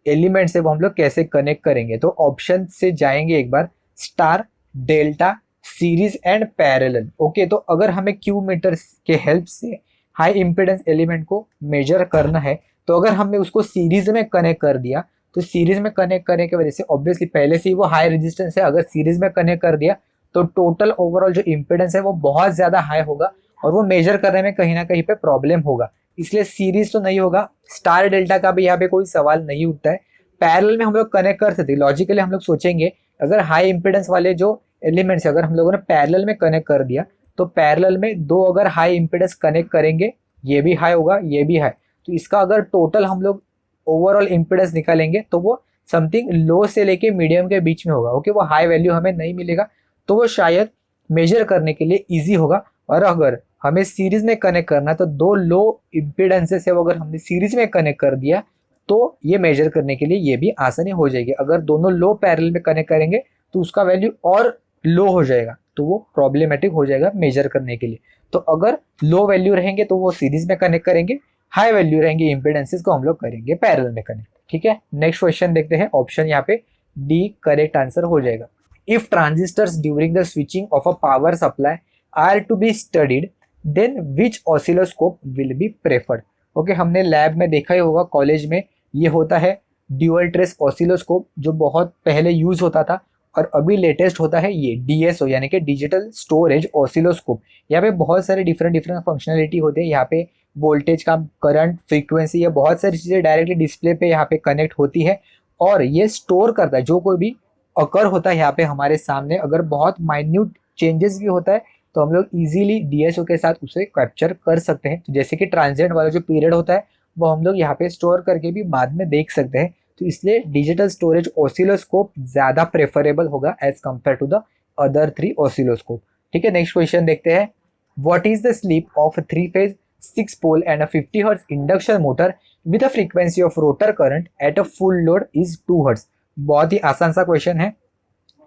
एलिमेंट्स है वो हम लोग कैसे कनेक्ट करेंगे। तो ऑप्शन से जाएंगे एक बार, star, delta, series and parallel. Okay, तो अगर हमें क्यू मीटर के हेल्प से हाई इम्पिडेंस एलिमेंट को मेजर करना है, तो अगर हमने उसको सीरीज में कनेक्ट कर दिया, तो सीरीज में कनेक्ट करने की वजह से ऑब्वियसली पहले से ही वो हाई रेजिस्टेंस है, अगर सीरीज में कनेक्ट कर दिया तो टोटल ओवरऑल जो इम्पिडेंस है वो बहुत ज़्यादा हाई होगा, और वो मेजर करने में कहीं ना कहीं पे प्रॉब्लम होगा, इसलिए सीरीज तो नहीं होगा। स्टार डेल्टा का भी यहाँ पे कोई सवाल नहीं उठता है। पैरेलल में हम लोग कनेक्ट कर सकते हैं, लॉजिकली हम लोग सोचेंगे अगर हाई इम्पिडेंस वाले जो एलिमेंट्स अगर हम लोगों ने पैरेलल में कनेक्ट कर दिया, तो पैरेलल में दो अगर हाई इम्पिडेंस कनेक्ट करेंगे, ये भी हाई होगा ये भी हाई, तो इसका अगर टोटल हम लोग ओवरऑल इम्पिडेंस निकालेंगे तो वो समथिंग लो से लेके मीडियम के बीच में होगा। ओके, वो हाई वैल्यू हमें नहीं मिलेगा, तो वो शायद मेजर करने के लिए ईजी होगा। और अगर हमें सीरीज में कनेक्ट करना है तो दो लो इम्पिडेंसेस है वो अगर हमने सीरीज में कनेक्ट कर दिया तो ये मेजर करने के लिए ये भी आसानी हो जाएगी। अगर दोनों लो पैरेलल में कनेक्ट करेंगे तो उसका वैल्यू और लो हो जाएगा, तो वो प्रॉब्लमेटिक हो जाएगा मेजर करने के लिए। तो अगर लो वैल्यू रहेंगे तो वो सीरीज में कनेक्ट करेंगे, हाई वैल्यू रहेंगे इम्पिडेंसेस को हम लोग करेंगे पैरेलल में कनेक्ट। ठीक है, नेक्स्ट क्वेश्चन देखते हैं, ऑप्शन यहाँ पे डी करेक्ट आंसर हो जाएगा। If transistors during the switching of a power supply are to be studied then which oscilloscope will be preferred. Okay, हमने लैब में देखा ही होगा, कॉलेज में ये होता है ड्यूअल ट्रेस ऑसिलोस्कोप, जो बहुत पहले यूज होता था, और अभी लेटेस्ट होता है ये डीएसओ यानी कि डिजिटल स्टोरेज ऑसिलोस्कोप। यहाँ पे बहुत सारे डिफरेंट फंक्शनलिटी होते हैं, यहाँ पे वोल्टेज का, करंट, फ्रीक्वेंसी, ये बहुत सारी चीज़ें डायरेक्टली डिस्प्ले पे यहाँ पे कनेक्ट होती है, और ये स्टोर करता है जो कोई भी अकर होता है यहाँ पे हमारे सामने। अगर बहुत माइन्यूट चेंजेस भी होता है तो हम लोग इजीली डीएसओ के साथ उसे कैप्चर कर सकते हैं। तो जैसे कि ट्रांजिएंट वाला जो पीरियड होता है वो हम लोग यहाँ पे स्टोर करके भी बाद में देख सकते हैं। तो इसलिए डिजिटल स्टोरेज ऑसिलोस्कोप ज़्यादा प्रेफरेबल होगा as compared to the other 3 oscilloscope. ठीक है, नेक्स्ट क्वेश्चन देखते हैं। What is the slip of 3 phase 6 pole and a 50 hertz induction motor with a frequency of rotor current at a full load is 2 hertz. बहुत ही आसान सा question है।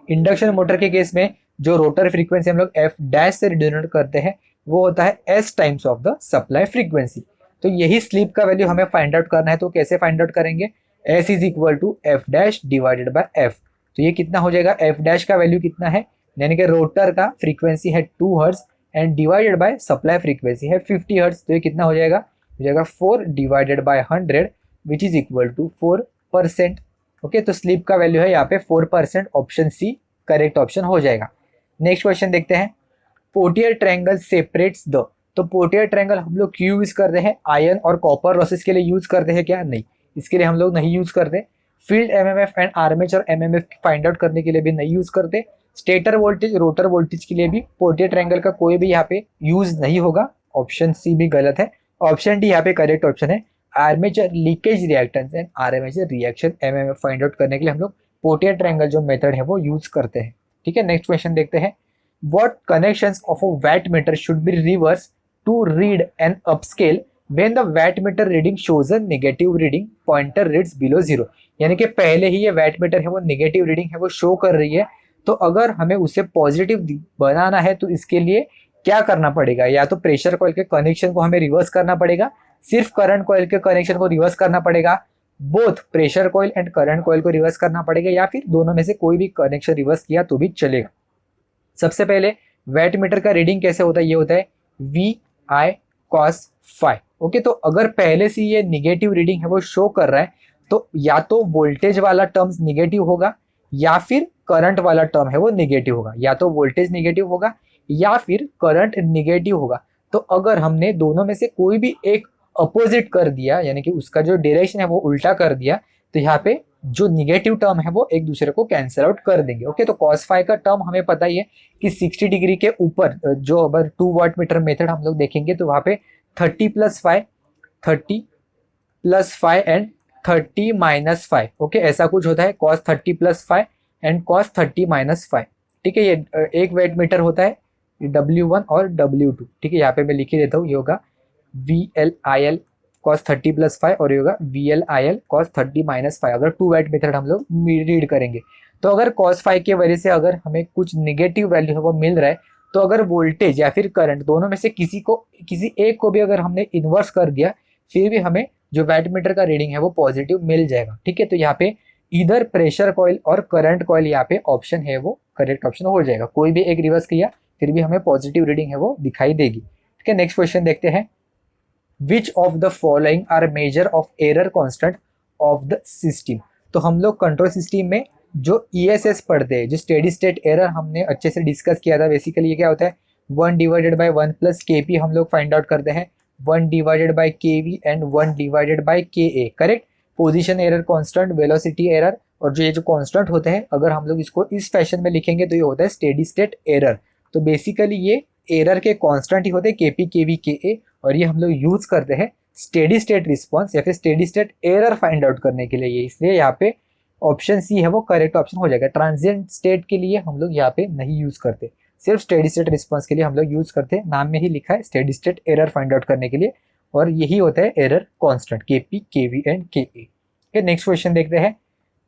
Induction motor के केस में जो रोटर फ्रीक्वेंसी हम लोग एफ डैश से डिनोट करते हैं वो होता है S times of the supply frequency. तो यही स्लीप का वैल्यू हमें फाइंड आउट करना है। तो कैसे फाइंड आउट करेंगे? S is equal to F dash divided by F. तो ये कितना हो जाएगा? एफ डैश का वैल्यू कितना है, यानी कि रोटर का फ्रीक्वेंसी है 2 hertz and divided by supply frequency है 50 हर्ट्ज। तो ये कितना हो जाएगा? हो जाएगा 4 divided by 100 which is equal to 4%। Okay, तो स्लीप का वैल्यू है यहाँ पे 4%। ऑप्शन सी करेक्ट ऑप्शन हो जाएगा। नेक्स्ट क्वेश्चन देखते हैं। पोर्टियर ट्रायंगल सेपरेट्स द। तो पोर्टियर ट्रायंगल हम लोग क्यों यूज करते हैं? आयरन और कॉपर लॉसेस के लिए यूज करते हैं क्या? नहीं, इसके लिए हम लोग नहीं यूज करते। Field MMF and armature MMF find out करने के लिए भी नहीं यूज करते। स्टेटर वोल्टेज रोटर वोल्टेज के लिए भी पोर्टियर ट्रायंगल का कोई भी यहाँ पे यूज नहीं होगा। ऑप्शन सी भी गलत है। ऑप्शन डी यहाँ पे करेक्ट ऑप्शन है। Armature leakage reactance and armature reaction MMF find out करने के लिए हम लोग पोर्टियर ट्रायंगल जो मेथड है वो यूज करते हैं। ठीक है, नेक्स्ट क्वेश्चन देखते हैं। What connections of a wattmeter should be reversed to read an upscale when the wattmeter reading shows a negative reading, pointer reads below 0। यानी कि पहले ही ये wattmeter है वो नेगेटिव रीडिंग है वो शो कर रही है, तो अगर हमें उसे पॉजिटिव बनाना है तो इसके लिए क्या करना पड़ेगा? या तो प्रेशर कॉइल के कनेक्शन को हमें रिवर्स करना पड़ेगा, सिर्फ करंट कॉइल के कनेक्शन को रिवर्स करना पड़ेगा, both pressure coil and current coil को रिवर्स करना पड़ेगा, या फिर दोनों में से कोई भी कनेक्शन रिवर्स किया तो भी चलेगा। सबसे पहले वैटमीटर का रीडिंग कैसे होता है? ये होता है V I cos phi. Okay, तो अगर पहले से ये निगेटिव रीडिंग है वो शो कर रहा है तो या तो वोल्टेज वाला टर्म्स निगेटिव होगा या फिर करंट वाला टर्म है वो निगेटिव होगा। या तो वोल्टेज निगेटिव होगा या फिर करंट निगेटिव होगा। तो अगर हमने दोनों में से कोई भी एक अपोजिट कर दिया, यानी कि उसका जो डायरेक्शन है वो उल्टा कर दिया, तो यहाँ पे जो निगेटिव टर्म है वो एक दूसरे को कैंसिल आउट कर देंगे। ओके, तो कॉस फाई का टर्म हमें पता ही है कि 60 डिग्री के ऊपर जो अगर 2 वाट मीटर मेथड हम लोग देखेंगे तो वहाँ पे 30 प्लस 5 एंड 30 माइनस 5। ओके, ऐसा कुछ होता है, cos 30 plus 5 and cos 30 minus 5। ठीक है, ये एक वेट मीटर होता है W1 और W2। ठीक है, यहाँ पे मैं लिख ही देता हूँ। ये होगा VLIL cos 30 प्लस 5 और ये होगा VLIL cos 30 माइनस 5। अगर 2 वाट मेथड हम लोग रीड करेंगे तो अगर cos 5 के वजह से अगर हमें कुछ निगेटिव वैल्यू है वो मिल रहा है, तो अगर वोल्टेज या फिर करंट दोनों में से किसी एक को भी अगर हमने इन्वर्स कर दिया फिर भी हमें जो वाट मीटर का रीडिंग है वो पॉजिटिव मिल जाएगा। ठीक है, तो यहाँ पे इधर प्रेशर कॉइल और करंट कॉइल यहाँ पे ऑप्शन है वो करेक्ट ऑप्शन हो जाएगा। कोई भी एक रिवर्स किया फिर भी हमें पॉजिटिव रीडिंग है वो दिखाई देगी। ठीक है, नेक्स्ट क्वेश्चन देखते हैं। Which of the following are measure of error constant of the system? तो हम लोग कंट्रोल सिस्टम में जो ESS पढ़ते हैं, जो स्टेडी स्टेट एरर हमने अच्छे से डिस्कस किया था। बेसिकली ये क्या होता है? 1 डिवाइडेड बाई 1 प्लस KP हम लोग फाइंड आउट करते हैं, 1 divided by KV and 1 divided by KA। Correct, position error constant, velocity error, और जो ये जो कांस्टेंट होते हैं अगर हम लोग इसको इस फैशन में लिखेंगे तो ये होता है स्टेडी स्टेट एरर। तो बेसिकली ये एरर के कांस्टेंट ही होते हैं KP KV KA, और ये हम लोग यूज करते हैं स्टेडी स्टेट रिस्पॉन्स या फिर steady state error find out करने के लिए। इसलिए यहाँ पे ऑप्शन सी है वो करेक्ट ऑप्शन हो जाएगा। ट्रांजिएंट स्टेट के लिए हम लोग यहाँ पे नहीं यूज करते, सिर्फ स्टेडी स्टेट रिस्पॉन्स के लिए हम लोग यूज करते हैं। नाम में ही लिखा है steady state error find out करने के लिए, और यही होता है error constant KP KV and KA। Next question देखते हैं।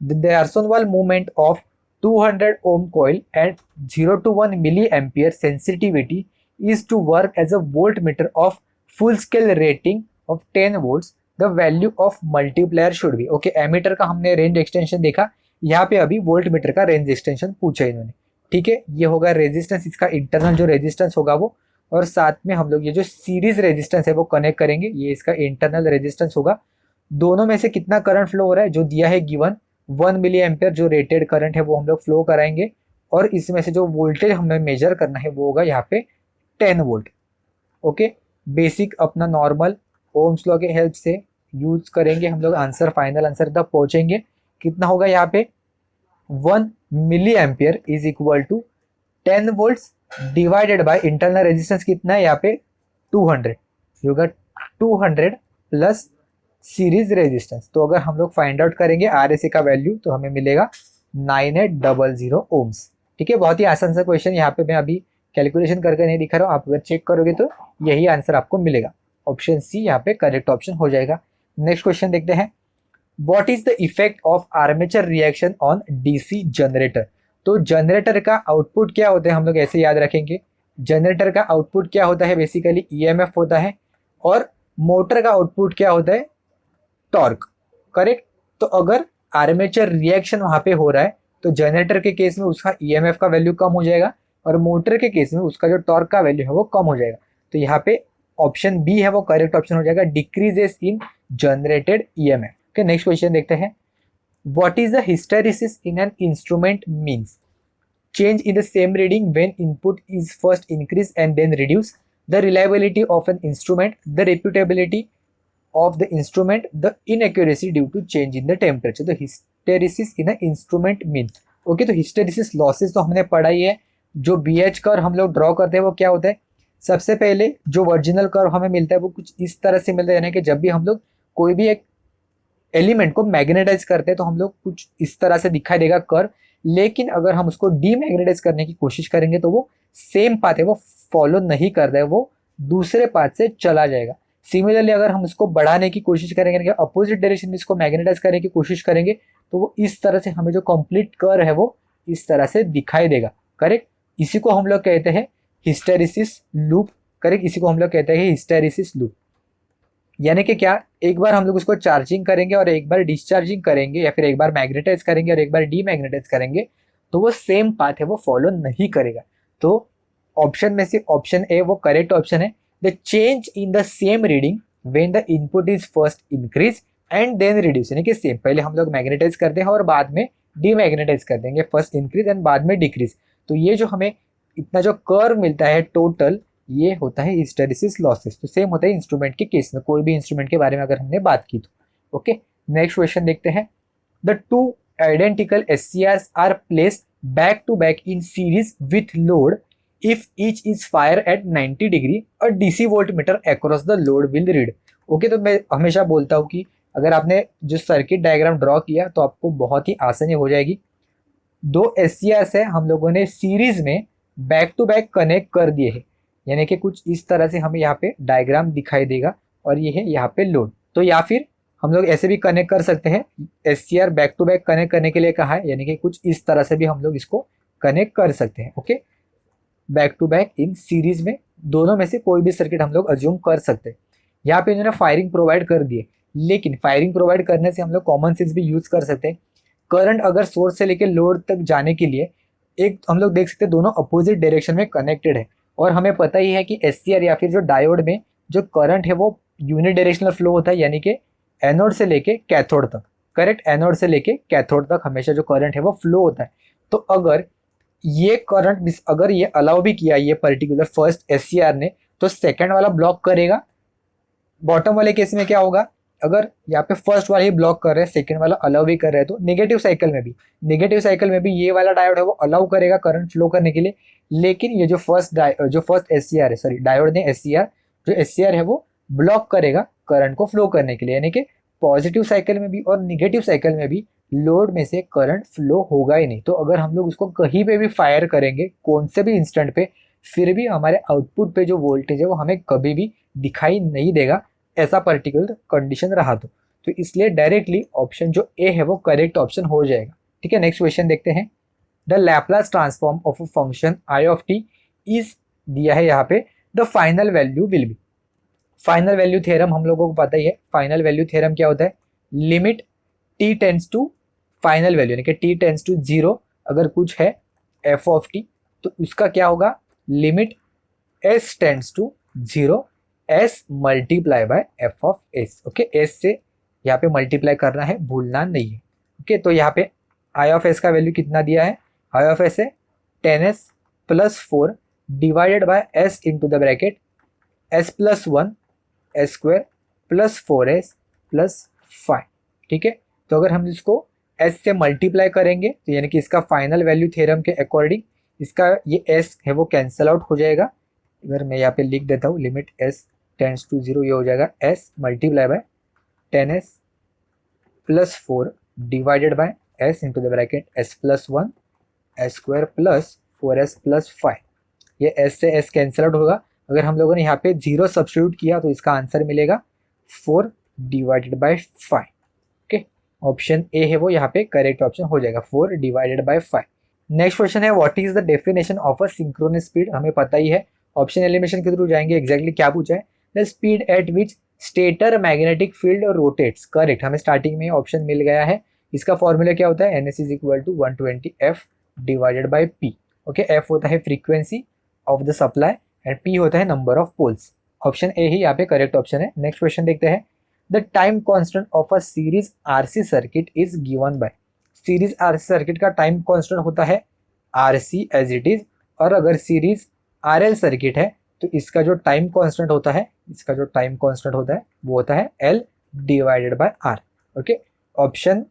The D'Arsonval movement of 200 ohm coil at 0 to 1 milliampere sensitivity is to work as a voltmeter of full scale rating of 10 volts. The value of multiplier should be। Okay, ammeter का हमने range extension देखा, यहाँ पे अभी voltmeter का range extension पूछा इन्होंने। ठीक है, ये होगा रेजिस्टेंस, इसका इंटरनल जो रेजिस्टेंस होगा वो, और साथ में हम लोग ये जो सीरीज रेजिस्टेंस है वो कनेक्ट करेंगे, ये इसका इंटरनल रेजिस्टेंस होगा। दोनों में से कितना करंट फ्लो हो रहा है जो दिया है गिवन 1 मिली एम्पियर जो रेटेड करंट है वो हम लोग फ्लो कराएंगे, और इसमें से जो वोल्टेज हमें मेजर करना है वो होगा यहाँ पे 10 वोल्ट। ओके, बेसिक अपना नॉर्मल ओम्स लॉ के हेल्प से यूज करेंगे हम लोग, आंसर फाइनल आंसर तक पहुंचेंगे। कितना होगा यहाँ पे? 1 milli ampere is equal to 10 volts divided by internal resistance कितना है यहाँ पे 200, होगा 200 प्लस सीरीज रेजिस्टेंस। तो अगर हम लोग फाइंड आउट करेंगे RSA का वैल्यू तो हमें मिलेगा 9800 ओम्स। ठीक है, बहुत ही आसान सा क्वेश्चन। यहाँ पे मैं अभी कैलकुलेशन करके नहीं दिखा रहा हूँ, आप अगर चेक करोगे तो यही आंसर आपको मिलेगा। ऑप्शन सी यहाँ पे करेक्ट ऑप्शन हो जाएगा। नेक्स्ट क्वेश्चन देखते हैं, what is the effect of armature reaction on DC generator. तो जनरेटर का आउटपुट क्या होता है, हम लोग ऐसे याद रखेंगे, जनरेटर का आउटपुट क्या होता है, बेसिकली ईएमएफ होता है, और मोटर का आउटपुट क्या होता है, टॉर्क। करेक्ट। तो अगर आर्मेचर रिएक्शन वहां पे हो रहा है तो जनरेटर के केस में उसका ईएमएफ का वैल्यू कम हो जाएगा, और मोटर के केस में उसका जो टॉर्क का वैल्यू है वो कम हो जाएगा। तो यहाँ पे ऑप्शन बी है वो करेक्ट ऑप्शन हो जाएगा, डिक्रीजेस इन generated EMF. Okay, next question देखते हैं, what is the hysteresis in an instrument means. Change in the same reading when input is first increased and then reduced, the reliability of an instrument, the repeatability of the instrument, the inaccuracy due to change in the temperature. The hysteresis in an instrument mean. Okay, तो hysteresis losses तो हमने पढ़ा ही है। जो BH curve हम लोग draw करते हैं वो क्या होता है, सबसे पहले जो ओरिजिनल कर्व हमें मिलता है वो कुछ इस तरह से मिलता है, यानी कि जब भी हम लोग कोई भी एक एलिमेंट को मैग्नेटाइज करते हैं तो हम लोग कुछ इस तरह से दिखाई देगा कर्व, लेकिन अगर हम उसको डीमैग्नेटाइज करने की कोशिश करेंगे तो वो सेम पाथ है वो फॉलो नहीं कर रहा है, वो दूसरे पाथ से चला जाएगा। सिमिलरली अगर हम उसको बढ़ाने की कोशिश करेंगे, अपोजिट डायरेक्शन में इसको मैग्नेटाइज करने की कोशिश करेंगे तो वो इस तरह से हमें जो कंप्लीट कर्व है वो इस तरह से दिखाई देगा। करेक्ट, इसी को हम लोग कहते हैं हिस्टेरिसिस लूप। करेक्ट, इसी को हम लोग कहते हैं हिस्टेरिसिस लूप। यानी कि क्या, एक बार हम लोग उसको चार्जिंग करेंगे और एक बार डिस्चार्जिंग करेंगे, या फिर एक बार मैग्नेटाइज करेंगे और एक बार डीमैग्नेटाइज करेंगे, तो वो सेम पाथ है वो फॉलो नहीं करेगा। तो ऑप्शन में से ऑप्शन ए वो करेक्ट ऑप्शन है, the change in the same reading when the input is first increase and then reduce, यानी कि सेम, पहले हम लोग मैग्नेटाइज करते हैं और बाद में डीमैग्नेटाइज कर देंगे, फर्स्ट इंक्रीज एंड बाद में डिक्रीज। तो ये जो हमें इतना जो कर्व मिलता है टोटल, ये होता है हिस्टेरिसिस लॉसेस। तो सेम होता है इंस्ट्रूमेंट के केस में, कोई भी इंस्ट्रूमेंट के बारे में अगर हमने बात की तो। ओके, नेक्स्ट क्वेश्चन देखते हैं, the two identical SCRs are placed back to back in series with load if each is fire at 90 degree और DC volt meter across the load will read. Okay, तो मैं हमेशा बोलता हूँ कि अगर आपने जो सर्किट डायग्राम ड्रॉ किया तो आपको बहुत ही आसानी हो जाएगी। दो एससीआर्स है, हम लोगों ने सीरीज में बैक टू बैक कनेक्ट कर दिए हैं, यानी कि कुछ इस तरह से हमें यहाँ पे डायग्राम दिखाई देगा, और ये है यहाँ पे लोड। तो या फिर हम लोग ऐसे भी कनेक्ट कर सकते हैं, SCR back to back connect करने के लिए कहा है, यानी कि कुछ इस तरह से भी हम लोग इसको कनेक्ट कर सकते हैं। Okay, back to back in series में, दोनों में से कोई भी सर्किट हम लोग अज्यूम कर सकते हैं। यहाँ पे इन्होंने फायरिंग प्रोवाइड कर दिए, लेकिन फायरिंग प्रोवाइड करने से हम लोग कॉमन सेंस भी यूज कर सकते हैं। करंट अगर सोर्स से लेकर लोड तक जाने के लिए एक हम लोग देख सकते हैं दोनों अपोजिट डायरेक्शन में कनेक्टेड है, और हमें पता ही है कि एससीआर या फिर जो डायोड में जो करंट है वो यूनि डायरेक्शनल फ्लो होता है, यानी कि एनोड से लेके कैथोड तक। करेक्ट, एनोड से लेके कैथोड तक हमेशा जो करंट है वो फ्लो होता है। तो अगर ये करंट अगर ये अलाउ भी किया ये पर्टिकुलर फर्स्ट एससीआर ने, तो सेकंड वाला ब्लॉक करेगा। बॉटम वाले केस में क्या होगा, अगर यहाँ पे फर्स्ट वाला ही ब्लॉक कर रहे हैं, सेकंड वाला अलाउ भी कर रहे हैं, तो नेगेटिव साइकिल में भी ये वाला डायोड है वो अलाउ करेगा करंट फ्लो करने के लिए। लेकिन ये जो फर्स्ट एससीआर है, सॉरी डायोड ने एससीआर, जो एससीआर है वो ब्लॉक करेगा करंट को फ्लो करने के लिए, यानी कि पॉजिटिव साइकिल में भी और निगेटिव साइकिल में भी लोड में से करंट फ्लो होगा ही नहीं। तो अगर हम लोग उसको कहीं पे भी फायर करेंगे, कौन से भी इंस्टेंट पे, फिर भी हमारे आउटपुट पे जो वोल्टेज है वो हमें कभी भी दिखाई नहीं देगा, ऐसा पर्टिकुलर कंडीशन रहा तो इसलिए डायरेक्टली ऑप्शन जो ए है वो करेक्ट ऑप्शन हो जाएगा। ठीक है, नेक्स्ट क्वेश्चन देखते हैं, the Laplace transform of a function I of T is दिया है यहाँ पे, the final value will be. Final value theorem हम लोगों को पता ही है, फाइनल वैल्यू थ्योरम क्या होता है, limit T tends to final value, यानी कि टी टेंड्स टू 0 अगर कुछ है एफ ऑफ टी, तो उसका क्या होगा, limit S tends to 0 S multiply by F of S. Okay, S से यहाँ पे मल्टीप्लाई करना है, भूलना नहीं है। ओके, तो यहाँ पे आई ऑफ एस का वैल्यू कितना दिया है, आई ऑफ एस है 10s + 4 divided by S into the bracket s + 1 s square + 4s + 5। ठीक है, तो अगर हम इसको s से मल्टीप्लाई करेंगे तो यानी कि इसका फाइनल वैल्यू थ्योरम के अकॉर्डिंग इसका ये s है वो कैंसिल आउट हो जाएगा। अगर मैं यहाँ पे लिख देता हूँ, लिमिट s टेंड्स टू 0, ये हो जाएगा s multiply by 10s + 4 divided by s into the bracket s + 1 s square + 4s + 5। ये S से S कैंसल आउट होगा। अगर हम लोगों ने यहाँ पे 0 सब्स्टिट्यूट किया तो इसका आंसर मिलेगा 4 divided bye 5। Okay, option A है वो यहाँ पे करेक्ट ऑप्शन हो जाएगा, 4 डिवाइडेड बाय 5। नेक्स्ट क्वेश्चन है what is the definition of a synchronous speed. हमें पता ही है, ऑप्शन एलिमिनेशन के थ्रू जाएंगे। एग्जैक्टली क्या पूछा है, the speed at which stator magnetic field rotates. Correct, हमें स्टार्टिंग में ऑप्शन मिल गया है। इसका फॉर्मूला क्या होता है, NS is equal to 120F divided by P। Okay, F होता है frequency of the supply and P होता है number of poles. Option A ही यहाँ पे करेक्ट ऑप्शन है। नेक्स्ट क्वेश्चन देखते हैं, the time constant of a series RC circuit is given by. Series RC circuit का टाइम कॉन्स्टेंट होता है RC एज इट इज, और अगर सीरीज RL सर्किट है तो इसका जो टाइम कांस्टेंट होता है, वो होता है L divided by R। Okay, option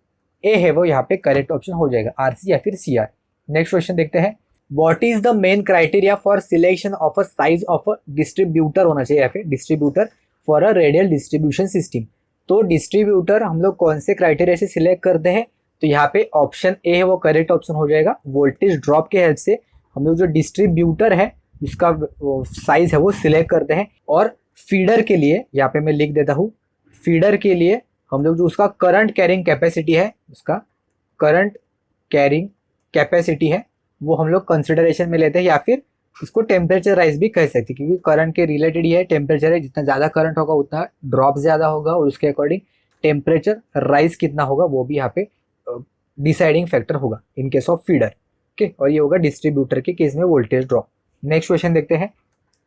A है वो यहाँ पे करेक्ट ऑप्शन हो जाएगा, RC या फिर CR। नेक्स्ट क्वेश्चन देखते हैं, what is the main criteria for selection of a size of a distributor. होना चाहिए यहाँ पे distributor for a radial distribution system. तो डिस्ट्रीब्यूटर हम लोग कौन से क्राइटेरिया से सिलेक्ट करते हैं, तो यहाँ पे ऑप्शन ए है वो करेक्ट ऑप्शन हो जाएगा। वोल्टेज ड्रॉप के हेल्प से हम लोग जो डिस्ट्रीब्यूटर है उसका साइज है वो सिलेक्ट करते हैं। और फीडर के लिए यहाँ पे मैं लिख देता हूँ, फीडर के लिए हम लोग जो उसका करंट कैरिंग कैपेसिटी है, वो हम लोग कंसिडरेशन में लेते हैं, या फिर उसको टेम्परेचर राइज भी कह सकते हैं, क्योंकि करंट के रिलेटेड ये है, टेम्परेचर है, जितना ज़्यादा करंट होगा उतना ड्रॉप ज़्यादा होगा, और उसके अकॉर्डिंग टेम्परेचर राइज कितना होगा वो भी यहाँ पे डिसाइडिंग फैक्टर होगा in case of feeder. Okay, और ये होगा डिस्ट्रीब्यूटर के केस में वोल्टेज ड्रॉप। नेक्स्ट क्वेश्चन देखते हैं,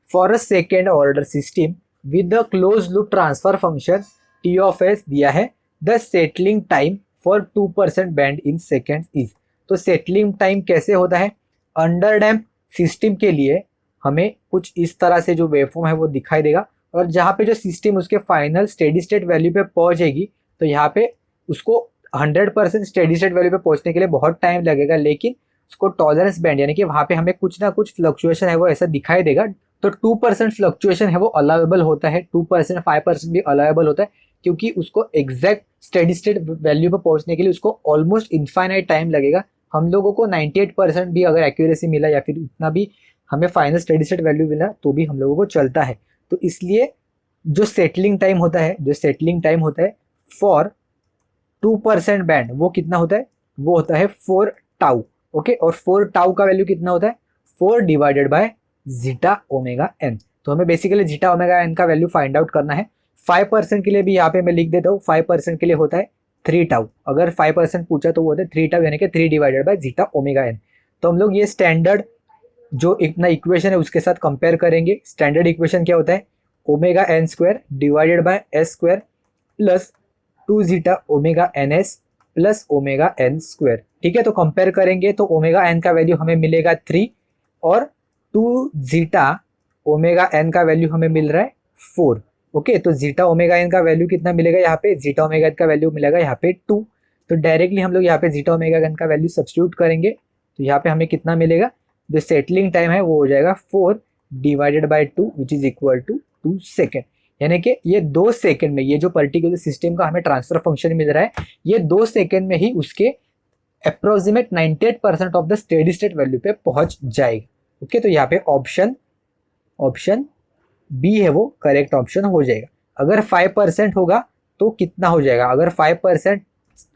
for a second order system with the close loop transfer function T of S दिया है, the settling time for 2% band in second is. तो सेटलिंग टाइम कैसे होता है, अंडर डैम्प सिस्टम के लिए हमें कुछ इस तरह से जो वेवफॉर्म है वो दिखाई देगा, और जहाँ पे जो सिस्टम उसके फाइनल स्टेडी स्टेट वैल्यू पे पहुंचेगी तो यहाँ पे उसको 100% स्टेडी स्टेट वैल्यू पे पहुंचने के लिए बहुत टाइम लगेगा, लेकिन उसको टॉलरेंस बैंड यानी कि वहाँ पे हमें कुछ ना कुछ फ्लक्चुएशन है वो ऐसा दिखाई देगा। तो 2% फ्लक्चुएशन है वो अलाउेबल होता है, 2% 5% भी अलाउेबल होता है, क्योंकि उसको एग्जैक्ट स्टेडी स्टेट वैल्यू पर पहुंचने के लिए उसको ऑलमोस्ट इनफाइनाइट टाइम लगेगा। हम लोगों को 98% भी अगर एक्यूरेसी मिला या फिर उतना भी हमें फाइनल स्टेडी स्टेट वैल्यू मिला तो भी हम लोगों को चलता है। तो इसलिए जो सेटलिंग टाइम होता है फॉर 2% बैंड वो कितना होता है, वो होता है 4 टाउ। ओके, और 4 टाउ का वैल्यू कितना होता है, 4 divided by zeta omega N. तो हमें बेसिकली जीटा ओमेगा एन का वैल्यू फाइंड आउट करना है। 5% के लिए भी यहाँ पे मैं लिख देता हूँ, 5% के लिए होता है 3 टाउ। अगर 5% पूछा तो वो होता है 3 टाउ, यानी कि 3 divided by zeta omega N. तो हम लोग ये स्टैंडर्ड जो इतना इक्वेशन है उसके साथ कंपेयर करेंगे। स्टैंडर्ड इक्वेशन क्या होता है, omega N square divided by S square plus 2 zeta omega N S plus omega N square. ठीक है, तो कंपेयर करेंगे तो ओमेगा एन का वैल्यू हमें मिलेगा 3 और 2 जीटा ओमेगा एन का वैल्यू हमें मिल रहा है 4। ओके, तो जीटा ओमेगा एन का वैल्यू कितना मिलेगा यहाँ पे, जीटा ओमेगा एन का वैल्यू मिलेगा यहाँ पे 2। तो डायरेक्टली हम लोग यहाँ पे जीटा ओमेगा एन का वैल्यू सब्स्टिट्यूट करेंगे तो यहाँ पे हमें कितना मिलेगा, जो सेटलिंग टाइम है वो हो जाएगा 4 divided by 2 which is equal to 2 second. यानी कि ये 2 सेकेंड में ये जो पर्टिकुलर सिस्टम का हमें ट्रांसफर फंक्शन मिल रहा है, ये 2 सेकेंड में ही उसके approximate 98% of the steady state value पे पहुंच जाएगा। ओके, तो यहाँ पे ऑप्शन बी है वो करेक्ट ऑप्शन हो जाएगा। अगर 5% होगा तो कितना हो जाएगा, अगर 5%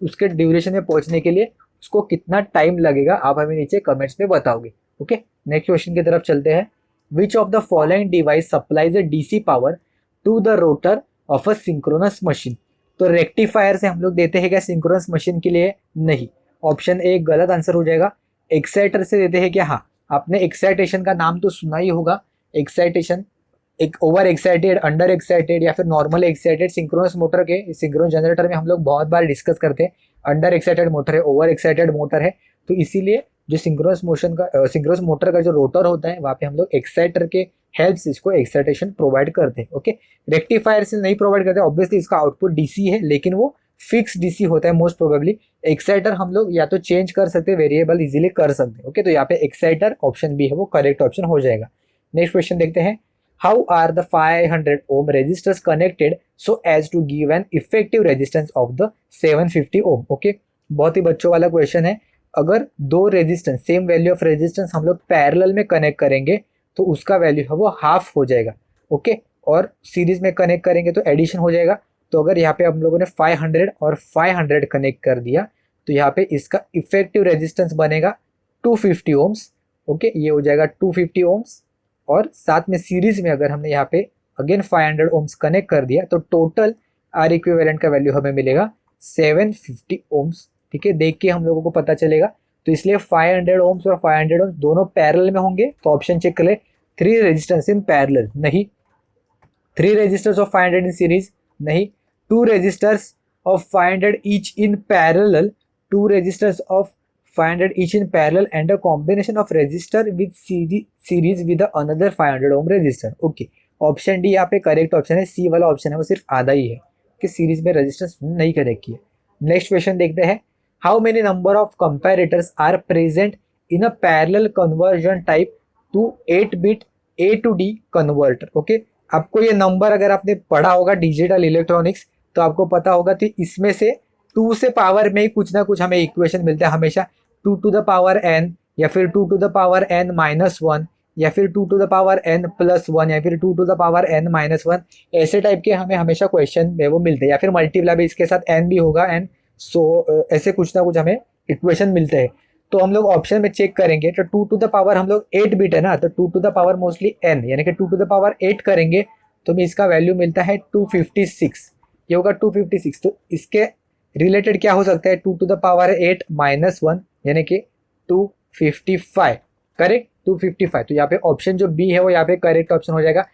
उसके ड्यूरेशन में पहुंचने के लिए उसको कितना टाइम लगेगा, आप हमें नीचे कमेंट्स में बताओगे। ओके, नेक्स्ट क्वेश्चन की तरफ चलते हैं, which of the following device supplies a DC power to the rotor of a synchronous machine. तो रेक्टिफायर से हम लोग देते हैं क्या सिंक्रोनस मशीन के लिए, नहीं। ऑप्शन ए गलत आंसर हो जाएगा। एक्साइटर से देते हैं क्या, हाँ। आपने एक्साइटेशन का नाम तो सुना ही होगा। एक्साइटेशन एक ओवर एक्साइटेड, अंडर एक्साइटेड या फिर नॉर्मल एक्साइटेड। सिंक्रोनस मोटर के सिंक्रोनस जनरेटर में हम लोग बहुत बार डिस्कस करते हैं, अंडर एक्साइटेड मोटर है, ओवर एक्साइटेड मोटर है। तो इसीलिए जो सिंक्रोनस मोटर का जो रोटर होता है वहाँ पे हम लोग एक्साइटर के हेल्प से इसको एक्साइटेशन प्रोवाइड करते हैं। ओके, रेक्टिफायर से नहीं प्रोवाइड करते, ऑब्वियसली इसका आउटपुट डीसी है लेकिन वो फिक्स डीसी होता है मोस्ट प्रोबेबली। एक्साइटर हम लोग या तो चेंज कर सकते हैं, वेरिएबल इजीली कर सकते हैं। ओके, तो यहाँ पे एक्साइटर ऑप्शन बी है वो करेक्ट ऑप्शन हो जाएगा। नेक्स्ट क्वेश्चन देखते हैं, how are the 500 ohm resistors connected so as to give an effective resistance of the 750 ohm. Okay, बहुत ही बच्चों वाला क्वेश्चन है। अगर 2 resistance same value of resistance हम लोग पैरेलल में कनेक्ट करेंगे तो उसका वैल्यू है वो हाफ हो जाएगा। ओके, और सीरीज में कनेक्ट करेंगे तो एडिशन हो जाएगा। तो अगर यहाँ पे हम लोगों ने 500 और 500 कनेक्ट कर दिया तो यहाँ पे इसका इफेक्टिव रेजिस्टेंस बनेगा 250 ओम्स। ओके, ये हो जाएगा 250 ओम्स, और साथ में सीरीज में अगर हमने यहाँ पे अगेन 500 ओम्स कनेक्ट कर दिया तो टोटल आर इक्विवेलेंट का वैल्यू हमें मिलेगा 750 ओम्स। ठीक है, देख के हम लोगों को पता चलेगा। तो इसलिए 500 ओम्स और 500 ओम्स दोनों पैरेलल में होंगे, तो ऑप्शन चेक कर ले, 3 रेजिस्टेंस इन पैरेलल नहीं, 3 रेजिस्टर्स ऑफ 500 इन सीरीज नहीं, 2 resistors of 500 each in parallel, 2 resistors of 500 each in parallel and a combination of resistor with series with another 500 ohm resistor। Okay, option D यहाँ पे correct option है। सी वाला option है वो सिर्फ आधा ही है कि सीरीज में रेजिस्टेंस नहीं कनेक्ट किया। नेक्स्ट क्वेश्चन देखते हैं, how many number of comparators are present in a parallel conversion type to 8-bit A to D converter. Okay, आपको ये नंबर अगर आपने पढ़ा होगा डिजिटल इलेक्ट्रॉनिक्स तो आपको पता होगा कि इसमें से 2 से पावर में ही कुछ ना कुछ हमें इक्वेशन मिलता है हमेशा, 2 to the power n या फिर 2 to the power n minus 1 या फिर 2 to the power n plus 1 या फिर 2 to the power n minus 1, ऐसे टाइप के हमें हमेशा क्वेश्चन में वो मिलते हैं, या फिर मल्टीप्लाई भी इसके साथ n भी होगा एंड सो ऐसे कुछ ना कुछ हमें इक्वेशन मिलते हैं। तो हम लोग ऑप्शन में चेक करेंगे तो 2 to the power हम लोग 8 बिट है ना, तो 2 to the power mostly n यानी कि 2 to the power 8 करेंगे तो हमें इसका वैल्यू मिलता है 256, ये होगा 256। तो इसके रिलेटेड क्या हो सकता है, 2 to the power 8 minus 1 यानी कि 255, करेक्ट 255। तो यहाँ पे ऑप्शन जो बी है वो यहाँ पे करेक्ट ऑप्शन हो जाएगा।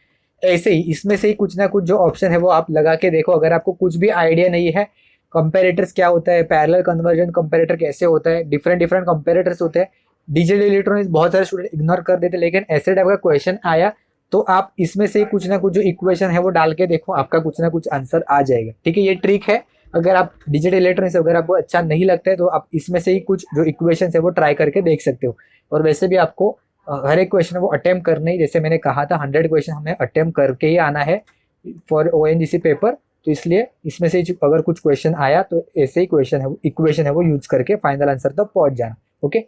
ऐसे ही इसमें से ही कुछ ना कुछ जो ऑप्शन है वो आप लगा के देखो, अगर आपको कुछ भी आइडिया नहीं है कंपेरेटर्स क्या होता है, पैरेलल कन्वर्जन कंपेरेटर कैसे होता है, डिफरेंट कंपेरेटर्स होते हैं। डिजिटल इलेक्ट्रॉनिक्स बहुत सारे स्टूडेंट इग्नोर कर देते, लेकिन ऐसे टाइप का क्वेश्चन आया तो आप इसमें से कुछ ना कुछ जो इक्वेशन है वो डाल के देखो, आपका कुछ ना कुछ आंसर आ जाएगा। ठीक है, ये ट्रिक है। अगर आप डिजिटल इलेक्ट्रॉनिक्स अगर आपको अच्छा नहीं लगता है तो आप इसमें से ही कुछ जो इक्वेशन है वो ट्राई करके देख सकते हो। और वैसे भी आपको हर एक क्वेश्चन वो अटेम्प्ट करना ही, जैसे मैंने कहा था 100 क्वेश्चन हमें अटेम्प्ट करके ही आना है फॉर ONGC पेपर, तो इसलिए इसमें से अगर कुछ क्वेश्चन आया तो ऐसे ही क्वेश्चन है इक्वेशन है वो यूज करके फाइनल आंसर तक पहुंच जाना। ओके,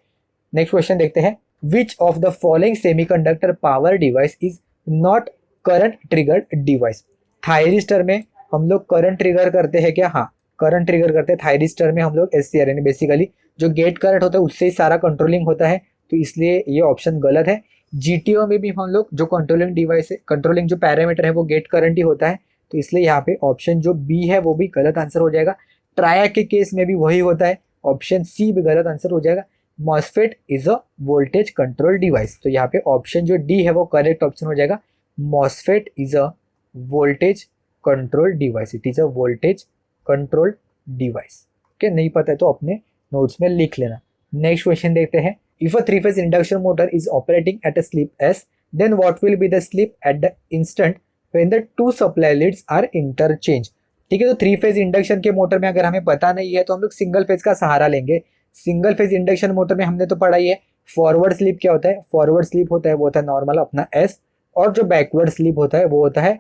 नेक्स्ट क्वेश्चन देखते हैं, which of the following semiconductor power device is not current triggered device. Thyristor में हम लोग करंट ट्रिगर करते हैं क्या? हाँ, करंट ट्रिगर करते हैं। थायरिस्टर में हम लोग SCR यानी बेसिकली जो गेट करंट होता है उससे ही सारा कंट्रोलिंग होता है, तो इसलिए ये ऑप्शन गलत है। GTO में भी हम लोग जो कंट्रोलिंग डिवाइस है, कंट्रोलिंग जो पैरामीटर है वो गेट करंट ही होता है, तो इसलिए यहाँ पे ऑप्शन जो बी है वो भी गलत आंसर हो जाएगा। ट्राया के केस में भी वही होता है, ऑप्शन सी भी गलत आंसर हो जाएगा। MOSFET is a voltage control device, तो यहाँ पे ऑप्शन जो डी है वो करेक्ट ऑप्शन हो जाएगा। MOSFET is a voltage control device, it is a voltage control device. Okay, नहीं पता है तो अपने नोट्स में लिख लेना। नेक्स्ट क्वेश्चन देखते हैं, if a 3-phase induction motor is operating at a slip S, then what will be the slip at the instant when the 2 supply leads are interchange. ठीक है, तो 3-phase इंडक्शन के motor में अगर हमें पता नहीं है तो हम लोग सिंगल फेज का सहारा लेंगे। सिंगल फेज इंडक्शन मोटर में हमने तो पढ़ा ही है फॉरवर्ड स्लिप क्या होता है, फॉरवर्ड स्लिप होता है वो होता है नॉर्मल अपना S, और जो बैकवर्ड स्लिप होता है वो होता है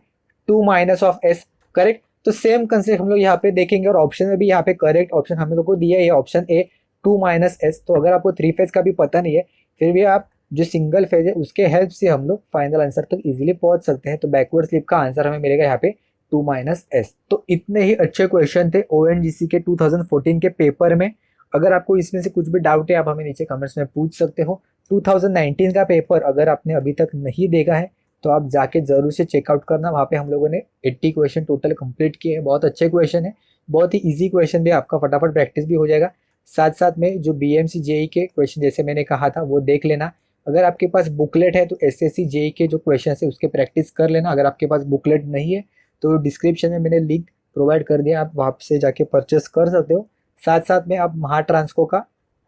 2 माइनस ऑफ S, करेक्ट। तो सेम कंसेप्ट हम लोग यहाँ पे देखेंगे, और ऑप्शन में भी यहाँ पे करेक्ट ऑप्शन हम लोग को दिया है ऑप्शन ए 2 माइनस S। तो अगर आपको 3-phase का भी पता नहीं है फिर भी आप जो सिंगल फेज है उसके हेल्प से हम लोग फाइनल आंसर तक इजीली पहुंच सकते हैं। तो बैकवर्ड स्लिप का आंसर हमें मिलेगा यहाँ पे 2 माइनस S। तो इतने ही अच्छे क्वेश्चन थे ONGC के 2014 के पेपर में। अगर आपको इसमें से कुछ भी डाउट है आप हमें नीचे कमेंट्स में पूछ सकते हो। 2019 का पेपर अगर आपने अभी तक नहीं देखा है तो आप जाके जरूर से चेकआउट करना, वहाँ पे हम लोगों ने 80 क्वेश्चन टोटल कंप्लीट किए हैं। बहुत अच्छे क्वेश्चन है, बहुत ही इजी क्वेश्चन भी, आपका फटाफट प्रैक्टिस भी हो जाएगा। साथ साथ में जो BMC JEE के क्वेश्चन जैसे मैंने कहा था वो देख लेना। अगर आपके पास बुकलेट है तो SSC JEE के जो क्वेश्चन है उसके प्रैक्टिस कर लेना। अगर आपके पास बुकलेट नहीं है तो डिस्क्रिप्शन में मैंने लिंक प्रोवाइड कर दिया, आप वहाँ से जाके परचेस कर सकते हो। साथ साथ में आप महाट्रांसको का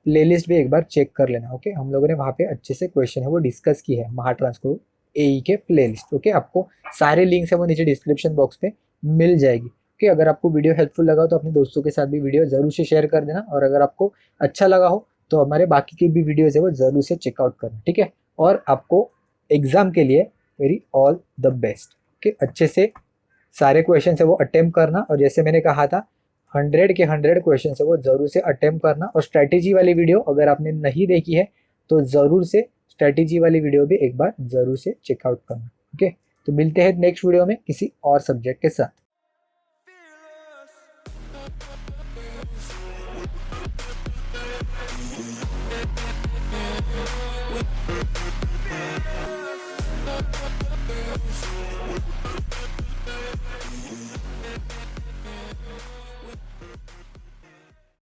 प्लेलिस्ट भी एक बार चेक कर लेना। ओके, हम लोगों ने वहाँ पे अच्छे से क्वेश्चन है वो डिस्कस की है महाट्रांसको AE के प्लेलिस्ट। ओके, आपको सारे लिंक्स है वो नीचे डिस्क्रिप्शन बॉक्स पे मिल जाएगी। ओके, अगर आपको वीडियो हेल्पफुल लगा तो अपने दोस्तों के साथ भी वीडियो जरूर से शेयर कर देना, और अगर आपको अच्छा लगा हो तो हमारे बाकी की भी वीडियोज है वो जरूर से चेकआउट करना। ठीक है, और आपको एग्जाम के लिए very all the best. Okay, अच्छे से सारे क्वेश्चन है वो अटेम्प्ट करना, और जैसे मैंने कहा था 100 के 100 क्वेश्चन है वो जरूर से अटेम्प्ट करना। और स्ट्रैटेजी वाली वीडियो अगर आपने नहीं देखी है तो ज़रूर से स्ट्रेटेजी वाली वीडियो भी एक बार जरूर से चेकआउट करना। ओके, तो मिलते हैं नेक्स्ट वीडियो में किसी और सब्जेक्ट के साथ।